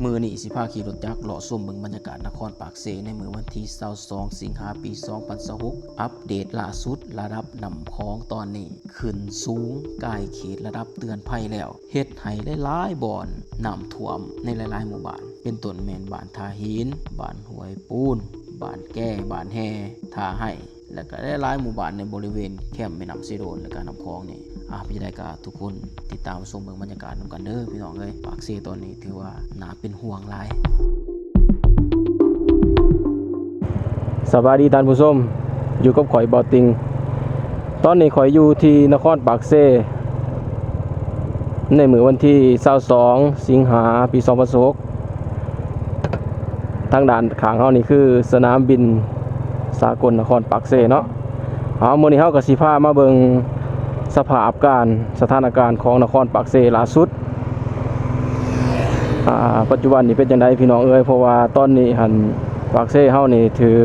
มือนี่สิพาขี่รถจักรเลาะชมเบิ่งบรรยากาศนครปากเซในมื้อวันที่22สิงหาคมปี2026อัปเดตล่าสุดระดับน้ำคลองตอนนี้ขึ้นสูงใกล้เขตระดับเตือนภัยแล้วเฮ็ดให้หลายๆบ่อนน้ำท่วมในหลายๆหมู่บ้านเป็นต้นแม่นบ้านท่าหินบ้านห้วยปูนบ้านแก้บ้านแฮท่าไห้และก็หลายๆหมู่บ้านในบริเวณแคมป์แม่น้ำซีโดนและก็น้ำคลองนี่พี่ได้ก็ทุกคนติดตามชมเบิ่งบรรยากาศนำกันเด้อพี่น้องเอ้ยปากเซตอนนี้ถือว่าน่าเป็นห่วงหลายสวัสดีท่านผู้ชมอยู่กับข่อยบอติงตอนนี้ข่อยอยู่ที่นครปากเซในมื้อวันที่22สิงหาคมปี2026ทางด้านข้างเฮานี่คือสนามบินสากลนครปากเซเนาะมื้อนี้เฮาก็สิพามาเบิ่งสภาพสถานการณ์ของนครปากเซล่าสุดปัจจุบันนี่เป็นจังไดพี่น้องเอ้ยเพราะว่าตอนนี้หันปากเซเฮานี่ถือ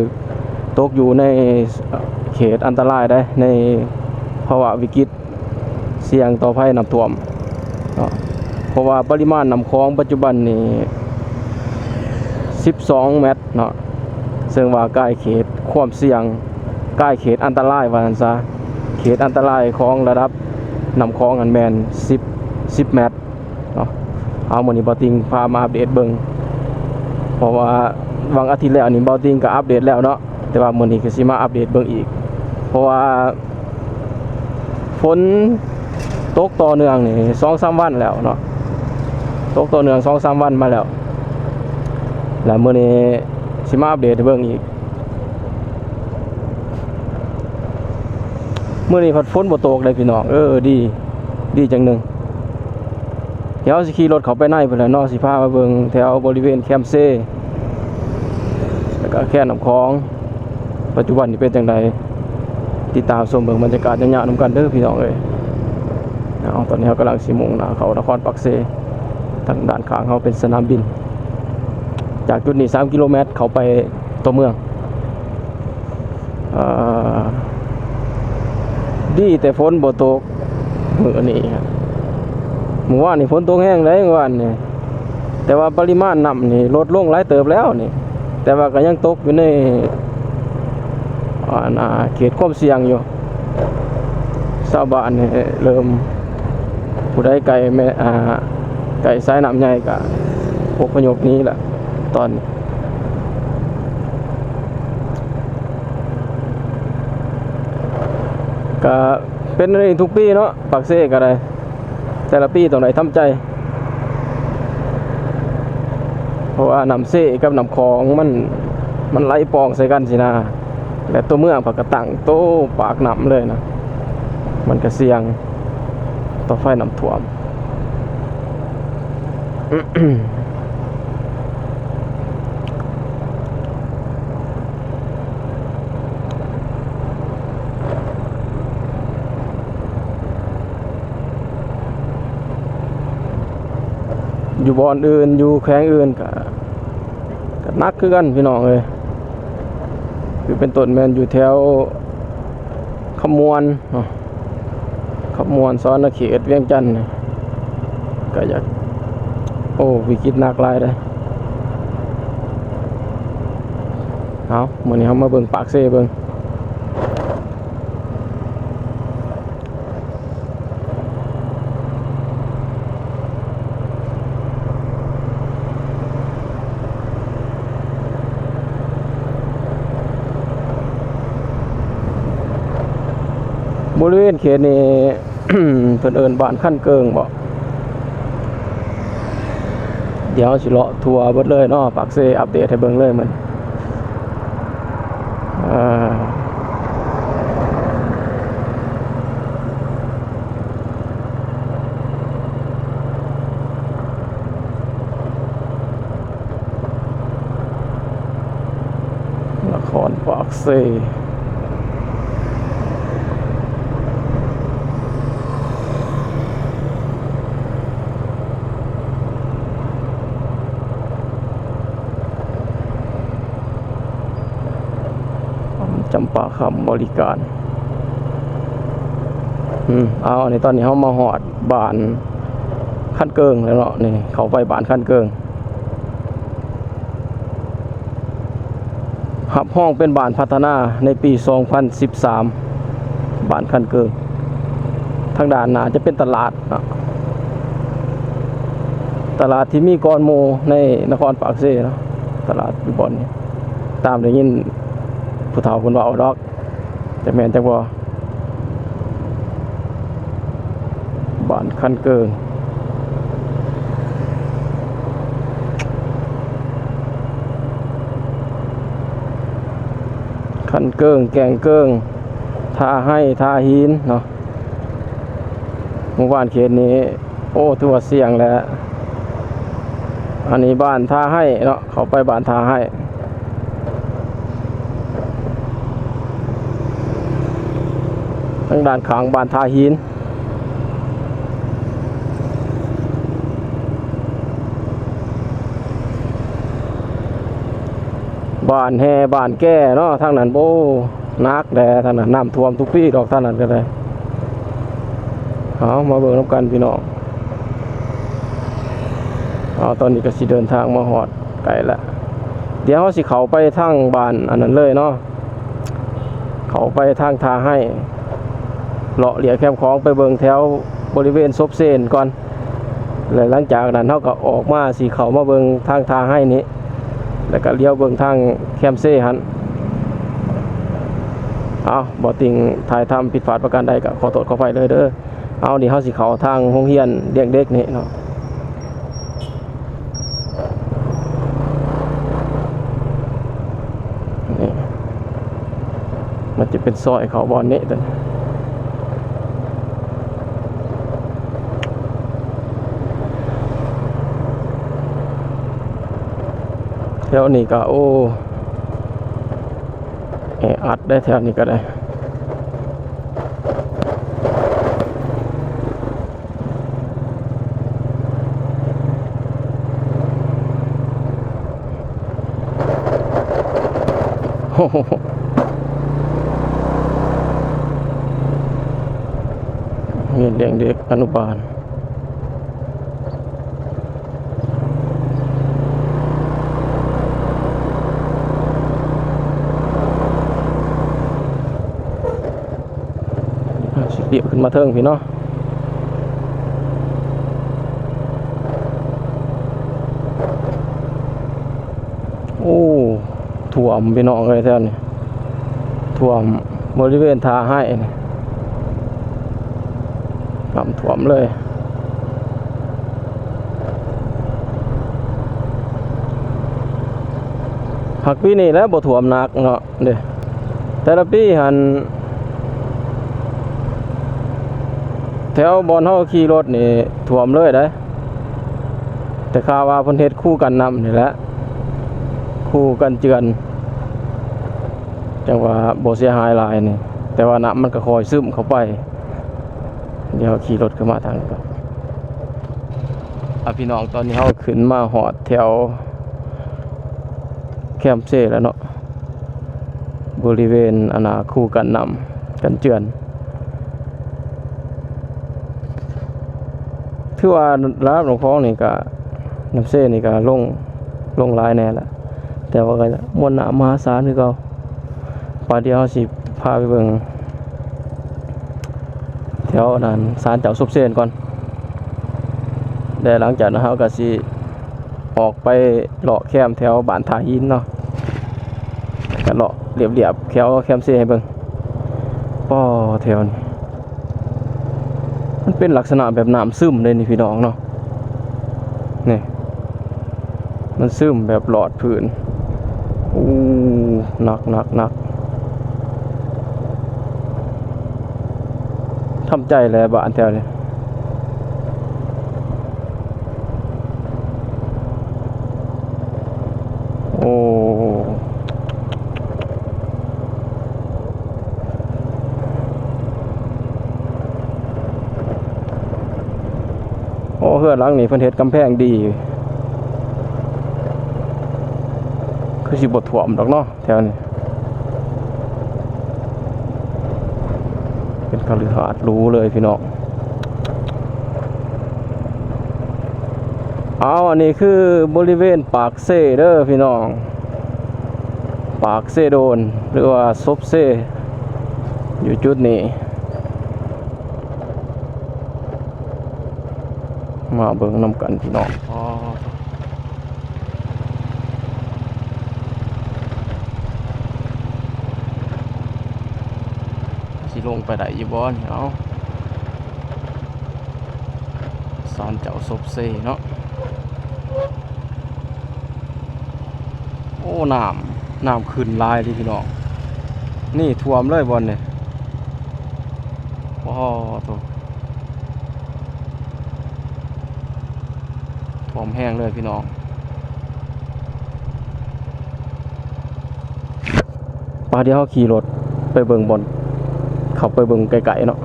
ตกอยู่ในเขตอันตรายได้ในภาวะวิกฤตเสี่ยงต่อภัยน้ำท่วมเพราะว่าปริมาณน้ำคลองปัจจุบันนี่12 เมตรเนาะซึ่งว่าใกล้เขตความเสี่ยงใกล้เขตอันตรายว่าซั่นซะเขตอันตรายของระดับน้ำคลองอันแม่น10 เมตรเนาะมื้อนี้บ่ติงพามาอัปเดตเบิ่งเพราะว่าวันอาทิตย์แล้วนี่บ่ติงก็อัปเดตแล้วเนาะแต่ว่ามื้อนี้ก็สิมาอัปเดตเบิ่งอีกเพราะว่าฝนตกต่อเนื่องนี่ 2-3 วันแล้วเนาะตกต่อเนื่อง 2-3 วันมาแล้วแล้วมื้อนี้สิมาอัปเดตให้เบิ่งอีกมื้อนี้พัดฝนบ่ตกเลยพี่น้องดีจังนึงเดี๋ยวสิขี่รถเข้าไปในพุ่นแหละเนาะสิพามาเบิ่งแถวบริเวณแคมป์เซแล้วก็แค่น้ำคลองปัจจุบันนี่เป็นจังไดติดตามชมเบิ่งบรรยากาศยาวๆนำกันเด้อพี่น้องเอ้ยตอนนี้เรากำลังสิมุ่งหน้าเข้านครปากเซทางด้านข้างเขาเป็นสนามบินจากจุดนี้3 กิโลเมตรเข้าไปตัวเมืองดีแต่ฝนบ่ตกมื้อนี้ครับเมื่อวานนี่ฝนตกแห้งเลยเมื่อวานนี่แต่ว่าปริมาณน้ำนี่ลดลงหลายเติบแล้วนี่แต่ว่าก็ยังตกอยู่ในเขตความเสี่ยงอยู่ชาวบ้านนี่เริ่มผู้ใดไกลไกลสายน้ำใหญ่ก็อพยพนี้แหละตอนนี้ก็เป็นเรื่องทุกปีเนาะปากเซ่ก็ได้แต่ละปีตรงไหนทำใจเพราะว่าน้ำเซ่กับน้ำคลองมันไหลปองใส่กันสินะและตัวเมืองปากกระตังโตปากน้ำเลยนะมันก็เสี่ยงต่อไฟน้ำท่วม อยู่บ่อนอื่นอยู่แขวงอื่นก็นักคือกันพี่น้องเลยคือเป็นต้นแมนอยู่แถวขมวนซ้อนเขตเวียงจันทน์ก็อยากวิกฤตหนักหลายเลยมื้อนี้เฮามาเบิ่งปากเซ่เบิ่งบริเวณเขตนี้ เพิ่นเอิ้นบ้านขั้นเกิงบ่เดี๋ยวสิเลาะทัวร์เบิดเลยเนาะปากเซอัปเดตให้เบิ่งเลยนครปากเซจำปาคำบริการในตอนนี้เขามาหอดบ้านขั้นเกิงแล้วเนาะนี่เขาไปบ้านขั้นเกิง หับห้องเป็นบ้านพัฒนาในปี 2013 บ้านคันเกิงทางด้านหน้าจะเป็นตลาดนะตลาดที่มีกรโมในนครปากเซ่เนาะตลาดอยู่บ่อนนี้ตามได้ยินผู้เฒ่าคนว่าเอาดอกจะแม่นจักบ่บ้านคันเกิงคันเกิงแกงเกิงท่าให้ท่าหินเนาะหมู่บ้านเขตนี้โอ้ถือว่าเสี่ยงแล้วอันนี้บ้านท่าให้เนาะเขาไปบ้านท่าให้ทางด้านข้างบ้านท่าหินบ้านแห่บ้านแก่เนาะทางนั้นโบนักแดทางนั้นน้ำท่วมทุกปีดอกทางนั้นก็ได้เอามาเบิ่งน้ำกันพี่น้องตอนนี้ก็สิเดินทางมาหอดไกลละเดี๋ยวเขาสิเขาไปทางบ้านอันนั้นเลยเนาะเขาไปทางทาให้เลาะเหลียแคมคลองไปเบิ่งแถวบริเวณซบเซนก่อนแล้วหลังจากนั้นเขาก็ออกมาสิเขามาเบิ่งทางทาให้นี้แล้วก็เลี้ยวเบิ่งทางแคมเซ่หันบ่ติงถ่ายทำผิดพลาดประการใดก็ขอโทษขออภัยเลยเด้อนี่เขาสิเขาทางโรงเรียนเลี้ยงเด็กนี่เนาะมันจะเป็นซอยเขาบอลนี้แต่แถวนี้ก็โอ้อัดได้แถวนี้ก็ได้โอ้โหเรียนเลี้ยงเด็กอนุบาลสิเดียวขึ้นมาเทิงพี่เนาะโอ้ท่วมพี่น้องเลยแถวนี้ท่วมบริเวณทาให้น้ำท่วมเลยหักปีนี้แล้วบ่ท่วมหนักเนาะเด้แต่ละปีหันแถวบอนเฮาขี่รถนี่ท่วมเลยได้แต่ข่าวว่าเพิ่นเฮ็ดคู่กันนำนี่แหละคู่กันเจือนจังว่าบ่เสียหายหลายนี่แต่ว่าน้ำมันก็ค่อยซึมเข้าไปเดี๋ยวขี่รถขึ้นมาทางนี้ก่อนพี่น้องตอนนี้เฮาขึ้นมาหอดแถวแคมป์เซ่แล้วเนาะบริเวณอนาคู่กันนำกันเจือนถือว่าร้านหลวงพ่อนี่ก็น้ำเซ่นี่ก็ลงหลายแน่ละแต่ว่าก็มวลน้ำมหาศาลคือเก่าป่าเดียวเฮาสิพาไปเบิ่งแถวนั้นศาลเจ้าซบเซนก่อนแต่หลังจากนั้นเฮาก็สิออกไปเลาะแคมแถวบ้านท่าหินเนาะก็เลาะเรียบๆแถวแคมเซ่ให้เบิ่งป้อแถวนี้มันเป็นลักษณะแบบน้ำซึมเลยนี่พี่น้องเนาะนี่มันซึมแบบหลอดพื้นหนักทำใจเลยบ้านแถวนี้โอ้เฮือนหลังนี้เพิ่นเฮ็ดกำแพงดีคือสิบ่ท่วมดอกเนาะแถวนี้เป็นคฤหาสน์หรูเลยพี่น้องอันนี้คือบริเวณปากเซ่เด้อพี่น้อง ปากเซโดนหรือว่าซบเซอยู่จุดนี้มาเบิ่งนำกันพี่น้องสิลงไปได้อยู่บ่นี่เอาศาลเจ้าซบเซเนาะโอ้น้ำขึ้นลายดิพี่น้องนี่ท่วมเลยบอลเนี่ยว้าวตัวท่วมแห้งเลยพี่น้องป่าเดี๋ยวเขาขี่รถไปเบิ่งบอลเขาไปเบิ่งไกลๆเนาะ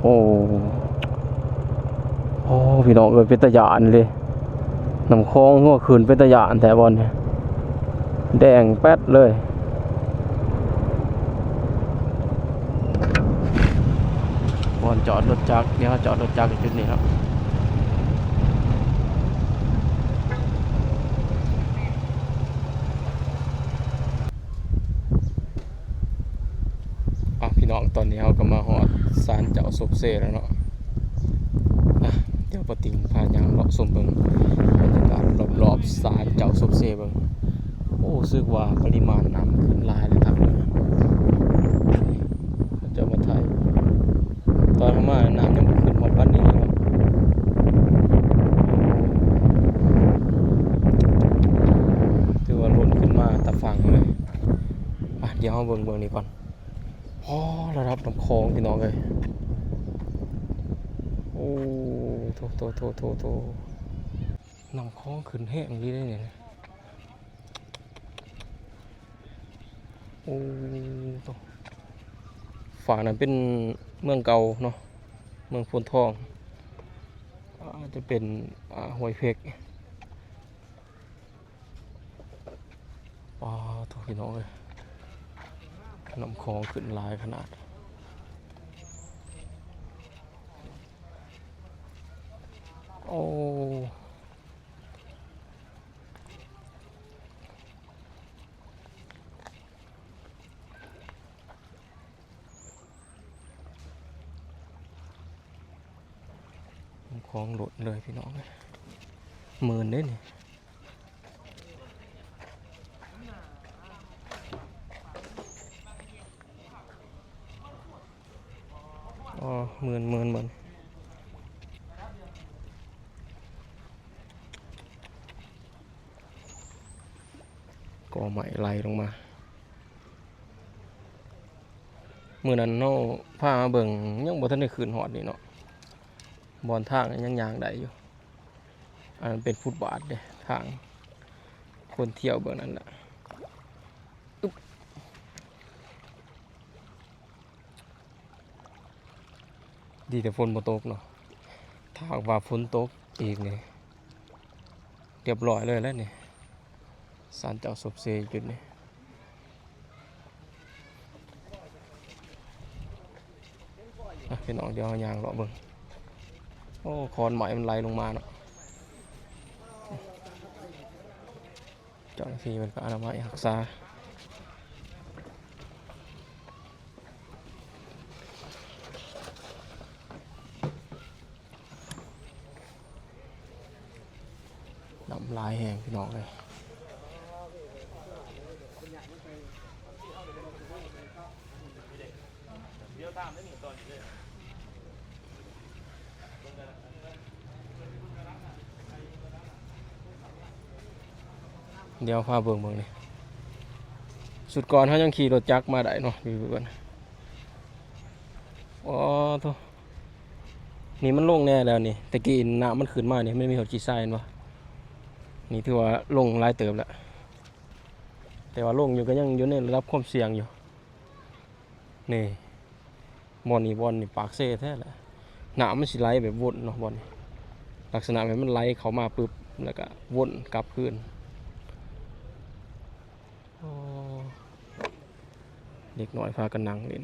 โอ้พี่น้องเป็นตะยานเลยน้ำคลองหัวคืนเป็นตะยานแต่บอลเนี่ยแดงแป๊ดเลยบอลจอดรถจักรเนี่ยจอดรถจักรจุดนี้ครับพี่น้องตอนนี้เราก็มาฮอดศาลเจ้าซบเซแล้วเนาะเดี๋ยวปติงพายางเลาะชมเบิ่งบรรยากาศรอบๆศาลเจ้าซบเซเบิ่งโอ้รู้สึกว่าปริมาณน้ำขึ้นหลายเลยครับเจ้ามาไทยตอนเข้ามาน้ำยังบ่ขึ้นฮอดปานนี้เนาะถือว่าล้นขึ้นมาตะฝั่งเลยเดี๋ยวเราเบิ่งนี่ก่อนระดับน้ำคลองพี่น้องเลยโอ้โถน้ำคลองขึ้นแห้งนี่ได้เนี่ยโอ้โถฝั่งนั้นเป็นเมืองเก่าเนาะเมืองโพนทองจะเป็นห้วยเพกโถพี่น้องเลยน้ำคลองขึ้นลายขนาดโอ้น้ำคลองหลุดเลยพี่น้องเลยหมื่นเด้นี่หมื่นก็ใหม่ไหลลงมามือนั้นเนาะพามาเบิ่งยังบ่ทันได้คืนหอดนี่เนาะบอนทางยังยางได้อยู่อันนั้นเป็นฟุตบาทเด้ทางคนเที่ยวเบิ่งนั่นแหละดีแต่ฝนบ่ตกเนาะถ้าหากว่าฝนตกอีกนี่เรียบร้อยเลยแล้วนี่ศาลเจ้าซบเซจุดนี้พี่น้องเดี๋ยวยางเลาะเบิ่งโอ้คอนไหมมันไหลลงมาเนาะเจ้าหน้าที่มันก็อนามัยรักษาน้ำลายแห้งพี่น้องเลยเดี๋ยวพาเบิ่งนี่สุดก่อนเขายังขี่รถจักรมาได้เนาะอยู่เบิ่งโถนี่มันลงแน่แล้วนี่ตะกี้น้ำมันขึ้นมานี่ไม่มีหัวจีไซน์วะนี่ถือว่าลงหลายเติบแล้วแต่ว่าลงอยู่ก็ยังอยู่ในระดับความเสี่ยงอยู่นี่บอลนี่ปากเซ่แท้แหละน้ำมันสิไหลแบบวนเนาะบอลลักษณะแบบมันไหลเข้ามาปึ๊บแล้วก็วนกลับคืนเด็กน้อยพากันนั่งเล่น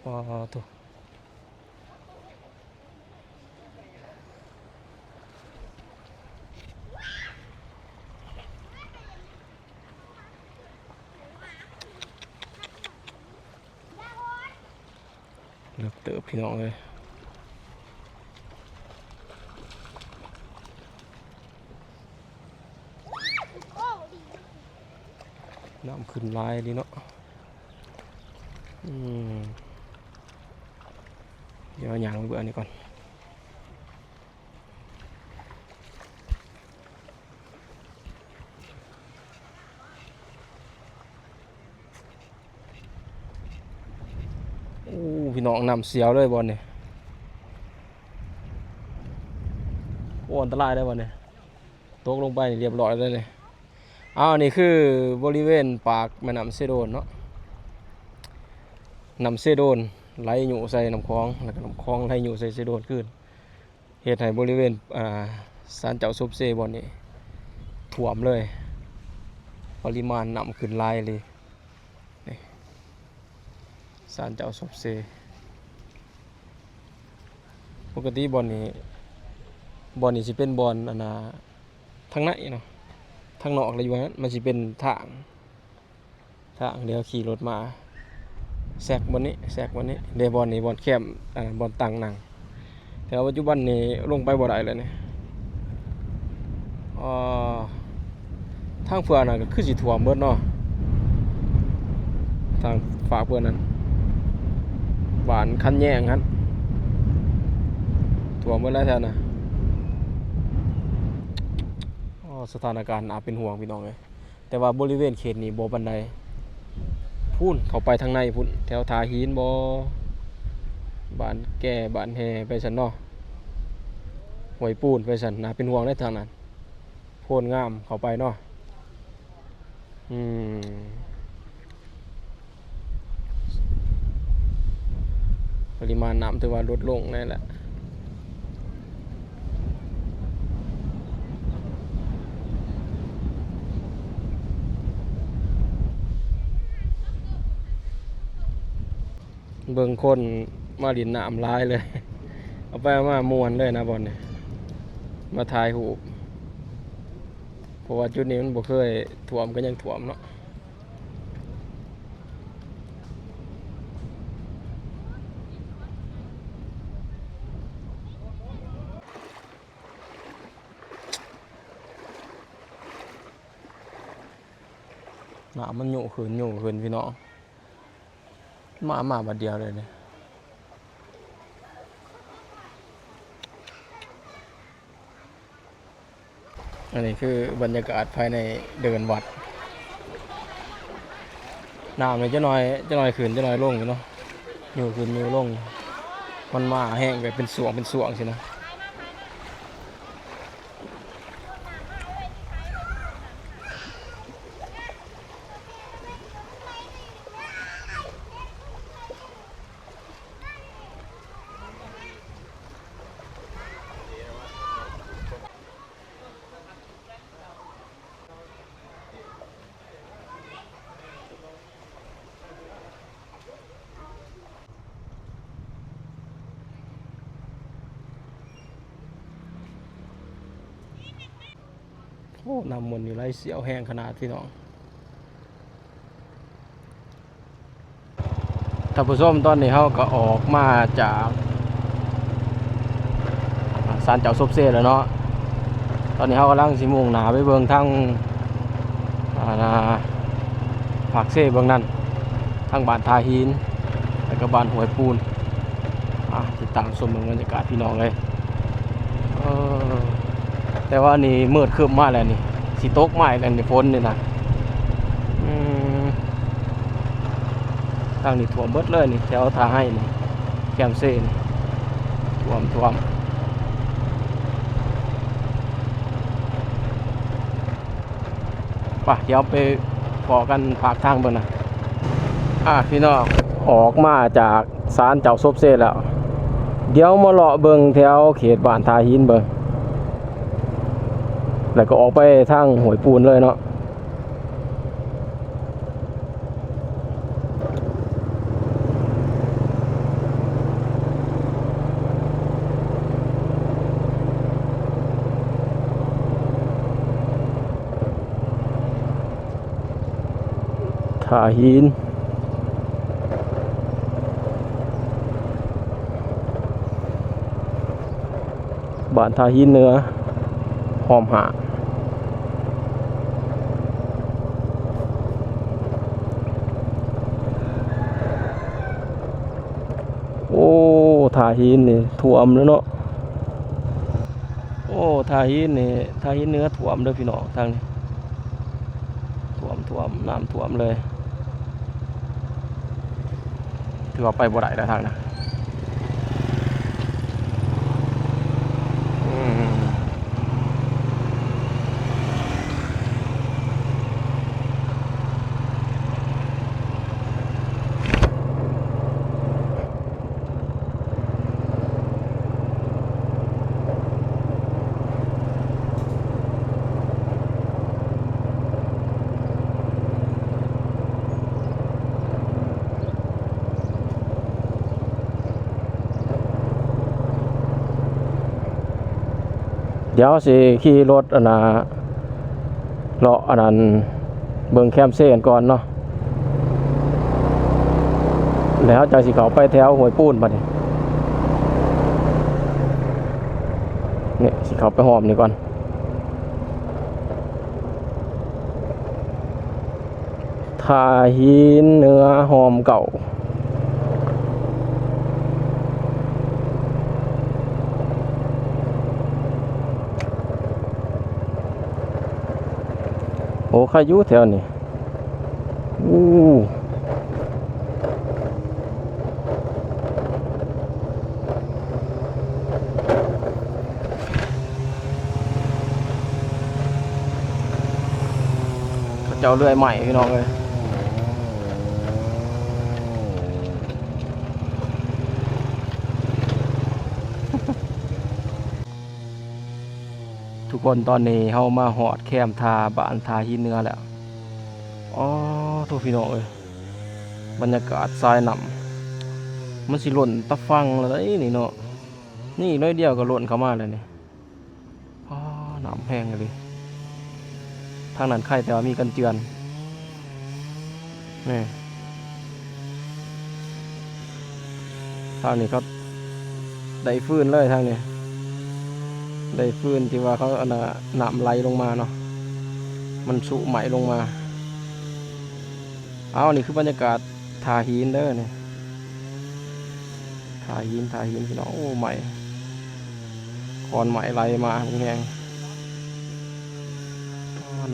ว้าวตัวเลือกเติบพี่น้องเลยน้ำขึ้นลายดีเนาะเดี๋ยวอย่างเบื่อนี้ก่อนพี่น้องนำเสียวเลยบอลเนี่ยโอ้อันตรายได้บอลเนี่ยตกลงไปเรียบร้อยเลยเนี่ยอันนี้คือบริเวณปากแม่น้ำเซโดนเนาะน้ำเซโดนไหลอยู่ใส่น้ำคลองแล้วก็น้ำคลองไหลอยู่ใส่เซโดนขึ้นเหตุให้บริเวณศาลเจ้าซบเซบอลนี่ท่วมเลยปริมาณน้ำขึ้นลายเลยศาลเจ้าซบเซปกติบอลนี้สิเป็นบอลทางไหนเนาะทางนอกเลยอยู่นั้นมันสิเป็นทางเดี๋ยวขี่รถมาแซกบอลนี้เดบอลนี้บอลแคมบอลตังหนังแต่ปัจจุบันนี้ลงไปบ่ได้เลยเนี่ยทางเพื่อนก็คือสิท่วมเบิดเนาะทางฝากเพื่อนนั้นบ้านคันแย่งครับท่วมเบิดแล้วแท้น่ะสถานการณ์เป็นห่วงพี่น้องเลยแต่ว่าบริเวณเขตนี้บ่ปานใดพุ่นเข้าไปทางในพุ่นแถวทาหินบ่บ้านแก่บ้านแฮไปซั่นเนาะห้วยปูนไปซั่นน่าเป็นห่วงในทางนั้นโพนงามเข้าไปเนาะปริมาณน้ำถือว่าลดลงนั่นแหละเบิ่งคนมาดินน้ำลายเลยเอาไปมามวนเลยนะบอลเนี่ยมาถ่ายรูปเพราะว่าจุดนี้มันบ่เคยท่วมก็ยังท่วมเนาะน้ำมันโยขึ้นพี่น้องมาบัดเดียวเลยเนี่ยอันนี้คือบรรยากาศภายในเดินวัดน้ำเนี่ยจะน้อยขึ้นจะน้อยลงอยู่เนาะอยู่ขึ้นอยู่ลงมันมาแห้งแบบเป็นสวงสินะโอ้น้ำมันอยู่ไรเสียวแห้งขนาดพี่น้องท่านผู้ชมตอนนี้เขาก็ออกมาจากศาลเจ้าซบเซ่แล้วเนาะตอนนี้เขากำลังสิมุ่งหน้าไปเบิ่งทางภาคเซ่เบิ่งนั่นทางบ้านทาหินแล้วก็บ้านห้วยปูนติดตามชมบรรยากาศพี่น้องเลยแต่ว่านี่มืดครึ้มมากแล้วนี่สิตกไม้แล้วนี่ฝนนี่นะทางนี้ท่วมเบิดเลยนี่แถวทาให้นี่แคมเซ่นี่ท่วมป่ะเดี๋ยวไปพอกันภาคทางเบิ่งนะพี่น้องออกมาจากศาลเจ้าซบเซ่แล้วเดี๋ยวมาเลาะเบิ่งแถวเขตบ้านทาหินเบิ่งแล้วก็ออกไปทางห้วยปูนเลยเนาะ ท่าหินบ้านท่าหินเหนือหอมหาโอ้ท่าหินนี่ท่วมแล้วเนาะโอ้ท่าหินนี่ท่าหินเหนือท่วมเด้อพี่น้องทางนี้ท่วมน้ำท่วมเลยถือว่าไปบ่ได้แล้วทางนะเดี๋ยวสิขี่รถอันน่ะเลาะอันนั้นเบิ่งแคมเซ่กันก่อนเนาะแล้วจากสิเขาไปแถวห้วยปูนบัดนี้นี่สิเขาไปหอมนี่ก่อนท่าหินเหนือหอมเก่าโอ้ขายุแถวนี้อู้เจ้าเลื่อยใหม่พี่น้องเลยทุกคนตอนนี้เฮามาหอดแคมทาบ้านทาหินเหนือแล้วอ๋อทุกพี่น้องเอ้ยบรรยากาศทรายหนำมันสิหล่นตะฟังเลยนี่เนาะนี่น้อยเดียวก็หล่นเข้ามาเลยนี่อ๋อหนำแห้งเลยทางนั้นใครแต่ว่ามีกันเจือนนี่ทางนี้เขาได้ฟื้นเลยทางนี้ได้ฟื้นที่ว่าเขาเอาหนามไหลลงมาเนาะมันสุไหมลงมาเอานี่คือบรรยากาศทาหินเด้อเนี่ยทาหินพี่น้องโอ้ใหม่คอนใหม่ไหลมาแห้ง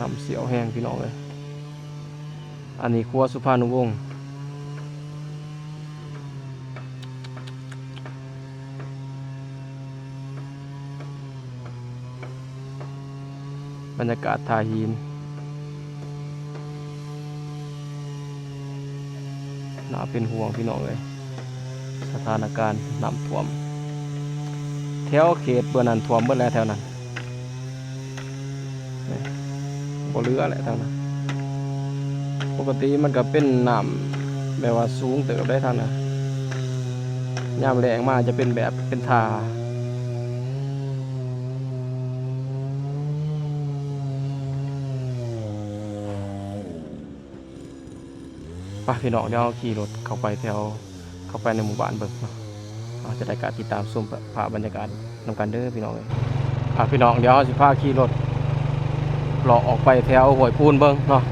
นำเสียวแห้งพี่น้องเลยอันนี้ครัวสุภานุวงศ์บรรยากาศทาหินน่าเป็นห่วงพี่น้องเลยสถานการณ์น้ำท่วมแถวเขตเบอร์นั้นท่วมเมื่อแล้วแถวนั้นบ่เหลือแหละทางนั้นปกติมันก็เป็นน้ำแบบว่าสูงเติบได้ทางนั้นยามแรงมากจะเป็นแบบเป็นทาป่ะพี่น้องเดี๋ยวขี่รถเข้าไปในหมู่บ้านเบิ่งเนาะจะได้การติดตามชมภาพบรรยากาศนำกันเด้อพี่น้องเลยพี่น้องเดี๋ยวสิพาขี่รถเลาะออกไปแถวห้วยปูนเบิ่งเนาะ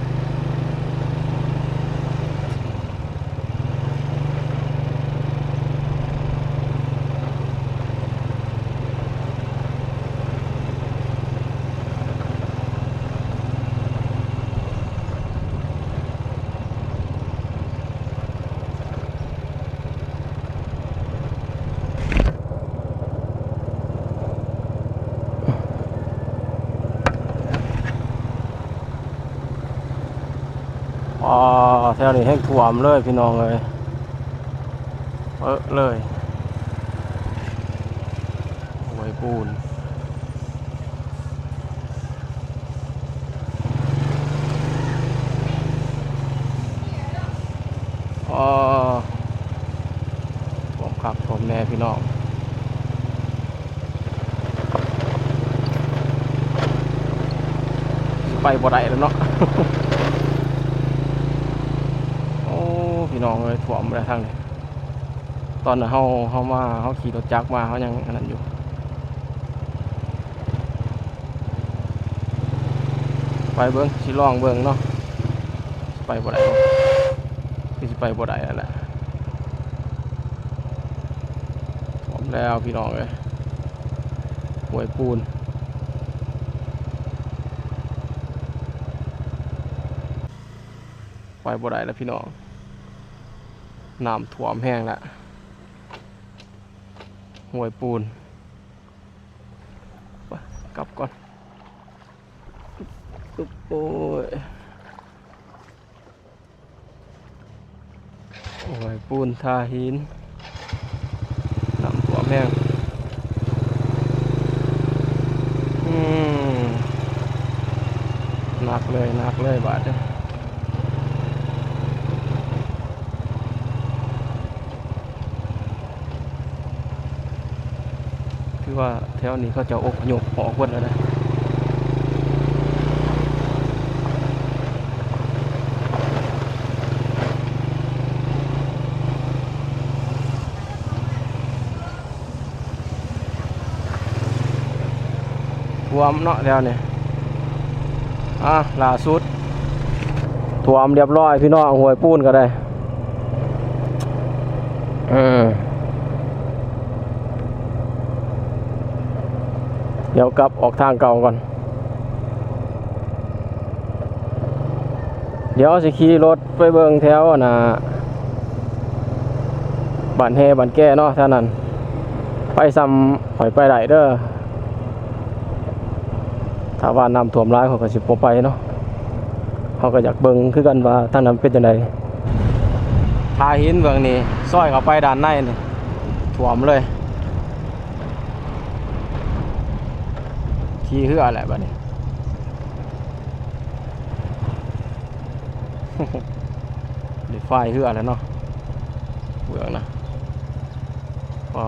แถวนี้แห้งท่วมเลยพี่น้องเลยเลยห้วยปูนท่วมคักท่วมแน่พี่น้องไปบ่ได้แล้วเนาะ พี่น้องเลยถ่วมไปทางนี้ตอนนั้นเฮามาเฮาขี่รถจักรมาเฮายังอันนั้นอยู่ไปเบิ่งสิลองเบิ่งเนาะไปบ่ได้คือสิไปบ่ได้นั่นแหละถ่วมแล้วพี่น้องเลยห้วยปูนไปบ่ได้แล้วพี่น้องน้ำท่วมแห้งแล้วห้วยปูนไปกลับก่อนโอ้ยห้วยปูนทาหินน้ำท่วมแห้งหนักเลยบาดเนี่ยคือว่าแถวนี้เขาจะอพยพออกหมดแล้วนะท่วมเนาะแล้วเนี่ยล่าสุดท่วมเรียบร้อยพี่น้องห้วยปูนก็ได้เดี๋ยวกลับออกทางเก่าก่อนเดี๋ยวสิขี่รถไปเบิ่งแถวน่ะบ้านแฮบ้านแก่เนาะท่านั้นไปซ้ำหอยไปได้เด้อถ้าว่าน้ำท่วมร้ายเขาก็สิบ่ไปเนาะเขาก็อยากเบิ่งคือกันว่าทางนั้นเป็นจังไดทาหินเบิ่งนี่ซอยเข้าไปด้านในนี่ท่วมเลยขี่เหือแหละบัดนี้ เดี๋ยวไฟเหือแล้วเนาะเบื่อนะพอ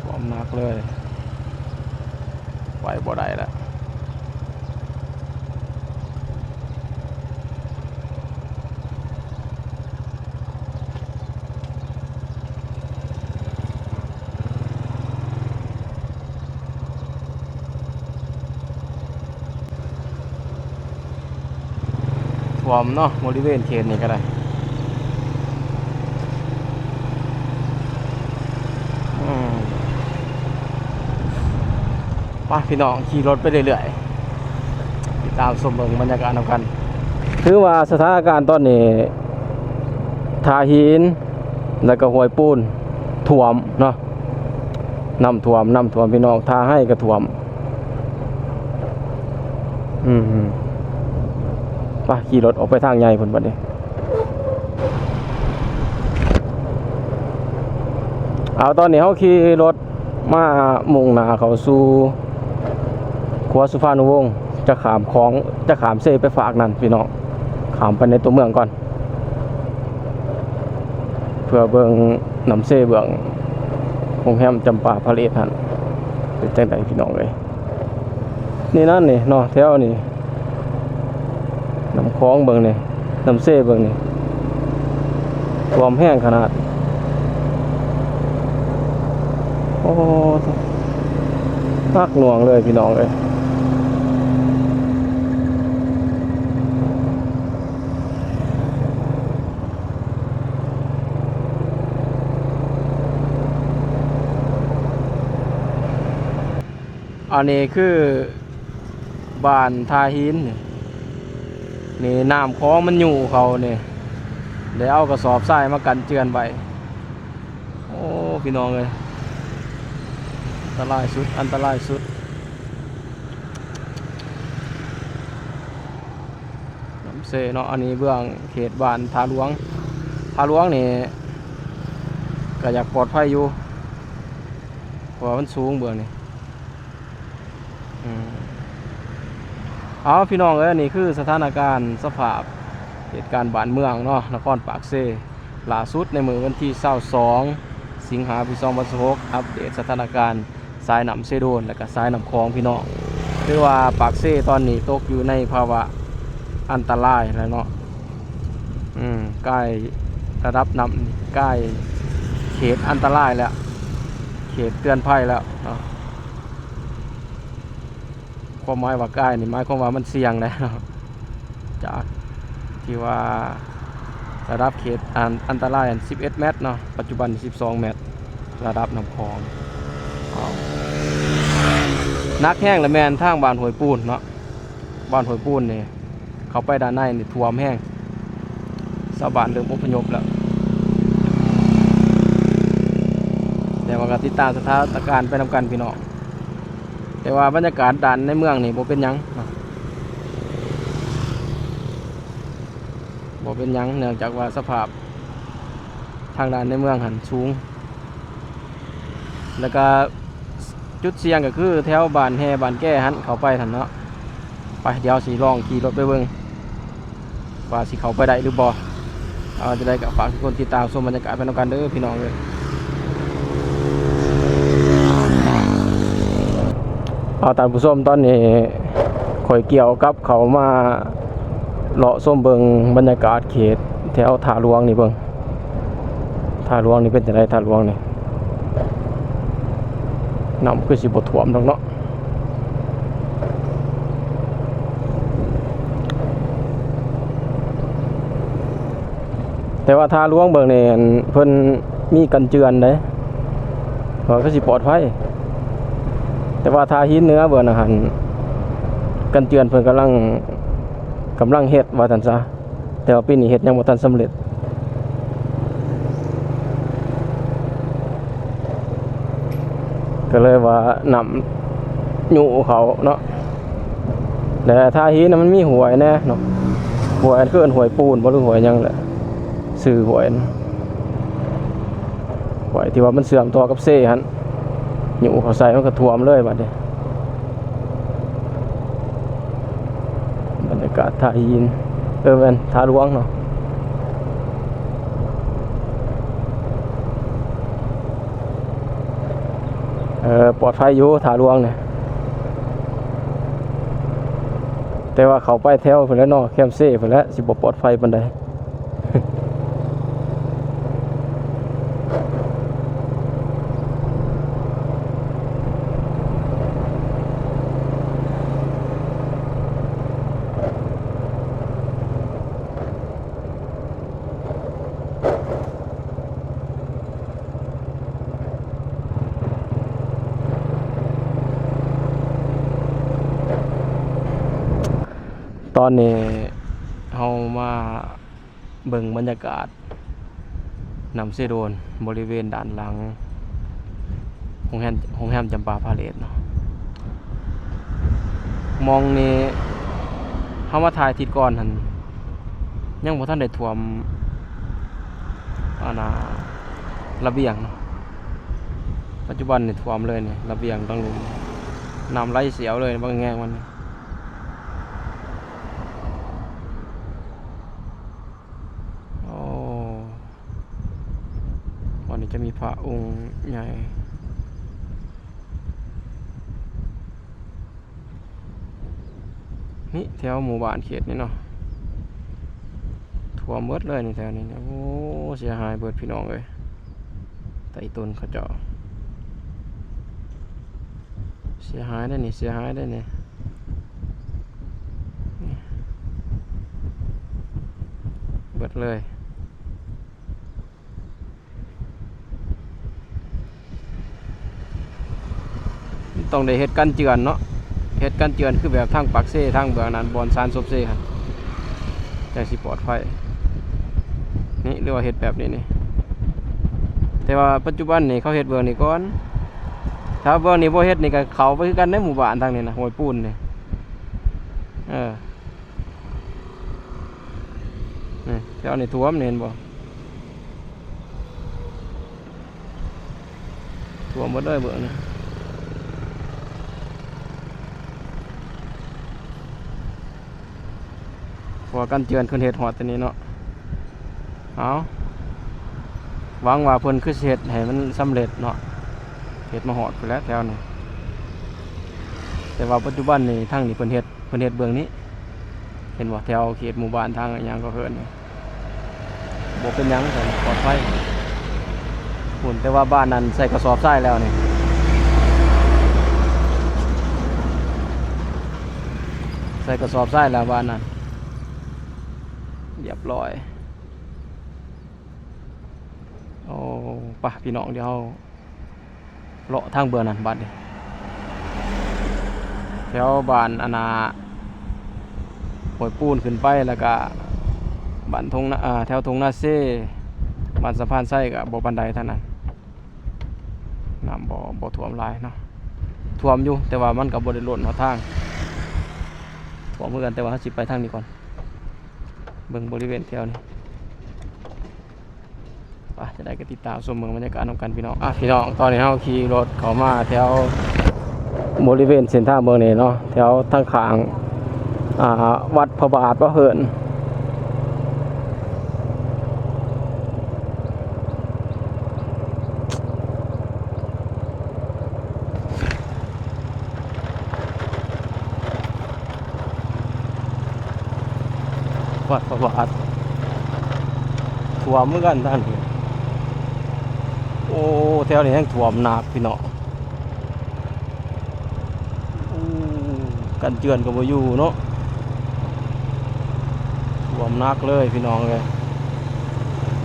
ความนักเลยไฟบ่ได้แล้วท่วมเนาะบริเวณเขตนี้ก็ได้ป่ะพี่น้องขี่รถไปเรื่อยๆติดตามชมเบิ่งบรรยากาศนำกันถือว่าสถานการณ์ตอนนี้ทาหินแล้วก็ห้วยปูนท่วมเนาะน้ำท่วมพี่น้องทาให้ก็ท่วมป่ะขี่รถออกไปทางใหญ่พุ่นบัดนี้เอาตอนนี้เขาขี่รถมามุ่งหน้าเข้าสู่ครัวสุภานุวงศ์จะขามเซไปฝากนั่นพี่น้องขามไปในตัวเมืองก่อนเพื่อเบิ่งน้ำเซเบื้องโรงแรมจำปาพระเลศหั่นเป็นจังไดพี่น้องเอ้ยนี่นั่นนี่เนาะแถวนี่น้ำคลองเบิ่งนี่น้ำเซเบิ่งนี่ท่วมแห้งขนาดโอ้นักหน่วงเลยพี่น้องเอ้ยอันนี้คือบ้านทาหินนี่น้ำคลองมันอยู่เขาเนี่ยแล้วเอากระสอบทรายมากันเจือนไว้โอ้พี่น้องเลยอันตรายสุดน้ำเซเนาะอันนี้เบื้องเขตบ้านทาหลวงนี่ก็อยากปลอดภัยอยู่เพราะมันสูงเบื้องนี่เอาพี่น้องเอ้ยนี่คือสถานการณ์สภาพเหตุการณ์บ้านเมืองเนาะนครปากเซล่าสุดในมื้อวันที่22สิงหาคมปี2026อัปเดตสถานการณ์สายน้ำเซโดนและก็สายน้ำคลองพี่น้องคือว่าปากเซตอนนี้ตกอยู่ในภาวะ อันตรายแล้วเนาะใกล้ระดับน้ำใกล้เขตอันตรายแล้วเขตเตือนภัยแล้วเนาะความหมายว่าใกล้นี่หมายความว่ามันเสี่ยงแล้วเนาะจากที่ว่าระดับเขตอันตราย11 เมตรเนาะปัจจุบัน12 เมตรระดับน้ำคลองนักแห้งและแมนทางบ้านห้วยปูนเนาะบ้านห้วยปูนนี่เข้าไปด้านในนี่ท่วมแห้งชาวบ้านเริ่มอพยพแล้วแต่ว่าก็ติดตามสถานการณ์ไปนำกันพี่น้องแต่ว่าบรรยากาศด้านในเมืองนี่บ่เป็นหยังบ่เป็นหยังเนื่องจากว่าสภาพทางด้านในเมืองหันสูงแล้วก็จุดเสี่ยงก็คือแถวบ้านแฮบ้านแก้หันเข้าไปทันเนาะไปเดี๋ยวสิลองขี่รถไปเบิ่งว่าสิเข้าไปได้หรือบ่เอาจะได้กับฝากทุกคนติดตามชมบรรยากาศไปนำกันเด้อพี่น้องเลยท่านผู้ชมตอนนี้ข่อยเกี่ยวกับเขามาเลาะส้มเบิงบรรยากาศเขตแถวท่าหลวงนี่เบิงท่าหลวงนี่เป็นจังไดท่าหลวงนี่น้ำคือสิบ่ท่วมดอกเนาะแต่ว่าท่าหลวงเบิงนี่เพิ่นมีกันเจือนเด้ก็สิปลอดภัยแต่ว่าท่าหินเหนือเบิ่งน่ะหั่นกันเจือนเพิ่นกำลังเฮ็ดว่าซั่นซะแต่ว่าปีนี้เฮ็ดยังบ่ทันสำเร็จก็เลยว่าน้ำยุเขาเนาะแต่ท่าหินน่ะมันมีหวยแน่เนาะหวยคือหวยปูนบ่รู้หวยหยังแหละชื่อหวยที่ว่ามันเสื่อมต่อกับเซ่หั่นยุเขาใส่มันก็ท่วมเลยบัดนี้บรรยากาศท่าหินแม่นท่าหลวงเนาะปลอดภัยอยู่ท่าหลวงเนี่ยแต่ว่าเขาไปแถวพุ่นแล้วเนาะแคมเซ่พุ่นแล้วสิบ่ปลอดภัยปานใดตอนนี้เรามาเบิ่งบรรยากาศน้ำเสโดนบริเวณด้านหลังโรงแรมจำปาพาเลทเนาะมองนี่เฮามาถ่ายทิศก่อนหั่นยังบ่ทันได้ท่วมระเบียงเนาะปัจจุบันนี่ท่วมเลยนี่ระเบียงต้องลงน้ำไหลเสียวเลยบางแง่มันวันนี้จะมีพระองค์ใหญ่นี่แถวหมู่บ้านเขตนี่เนาะท่วมหมดเลยนี่แถวนี้โอ้เสียหายเบิดพี่น้องเลยไต่ต้นเขาเจาะเสียหายได้นี่เสียหายได้นี่เบิดเลยต้องได้เฮ็ดกันเจือนเนาะเฮ็ดกันเจือนคือแบบทางปากเซ่ทางเบื้องนั้นบอนซานซบเซ่ครับจังสิปลอดภัยนี่เรียกว่าเฮ็ดแบบนี้นี่แต่ว่าปัจจุบันนี่เขาเฮ็ดเบื้องนี้ก่อนถ้าเบื้องนี้บ่เฮ็ดนี่ก็เข้าไปคือกันในหมู่บ้านทางนี้นะห้วยปูนนี่นี่แถวนี้ท่วมนี่เห็นบ่ท่วมหมดเลยเบื้องนี้พอกันเจือนขึ้นเฮ็ดฮอดตัวนี้เนาะเอาหวังว่าเพิ่นคือสิเฮ็ดให้มันสำเร็จเนาะเฮ็ดมาฮอดพุ่นแล้วแถวนี้แต่ว่าปัจจุบันนี่ทางนี้เพิ่นเฮ็ดเบื้องนี้ เห็นว่าแถวเขตหมู่บ้านทางอิหยังก็เพิ่นบ่เป็นหยังแต่ปลอดภัยหุ่นแต่ว่าบ้านนั้นใส่กระสอบทรายแล้วนี่ใส่กระสอบทรายแล้วบ้านนั้นเรียบร้อยโอ้ป่ะพี่น้องเดี๋ยวเราเลาะทางเบือนั่นบ้านนี่แถวบ้านอนาห้วยปูนขึ้นไปแล้วก็บ้านทงแถวทงนาเซ่บ้านสะพานไส้กับบ่บันไดเท่านั้นน้ำบ่ท่วมหลายเนาะท่วมอยู่แต่ว่ามันก็บ่ได้ล้นเอาทางท่วมเหมือนกันแต่ว่าเราสิไปทางนี้ก่อนเบิ่งบริเวณแถวนี้จะได้ก็ติดตามชมเมืองบรรยากาศของกันพี่น้องพี่น้องตอนนี้เราขี่รถเข้ามาแถวบริเวณเส้นทางเมืองนี้เนาะแถวทางข้างวัดพระบาทพระเหินวัดพระบาทท่วมเหมือนกันท่านโอ้แถวนี้แห้งท่วมหนักพี่น้องกันเจือนกับบ่อยู่เนาะท่วมหนักเลยพี่น้องเลย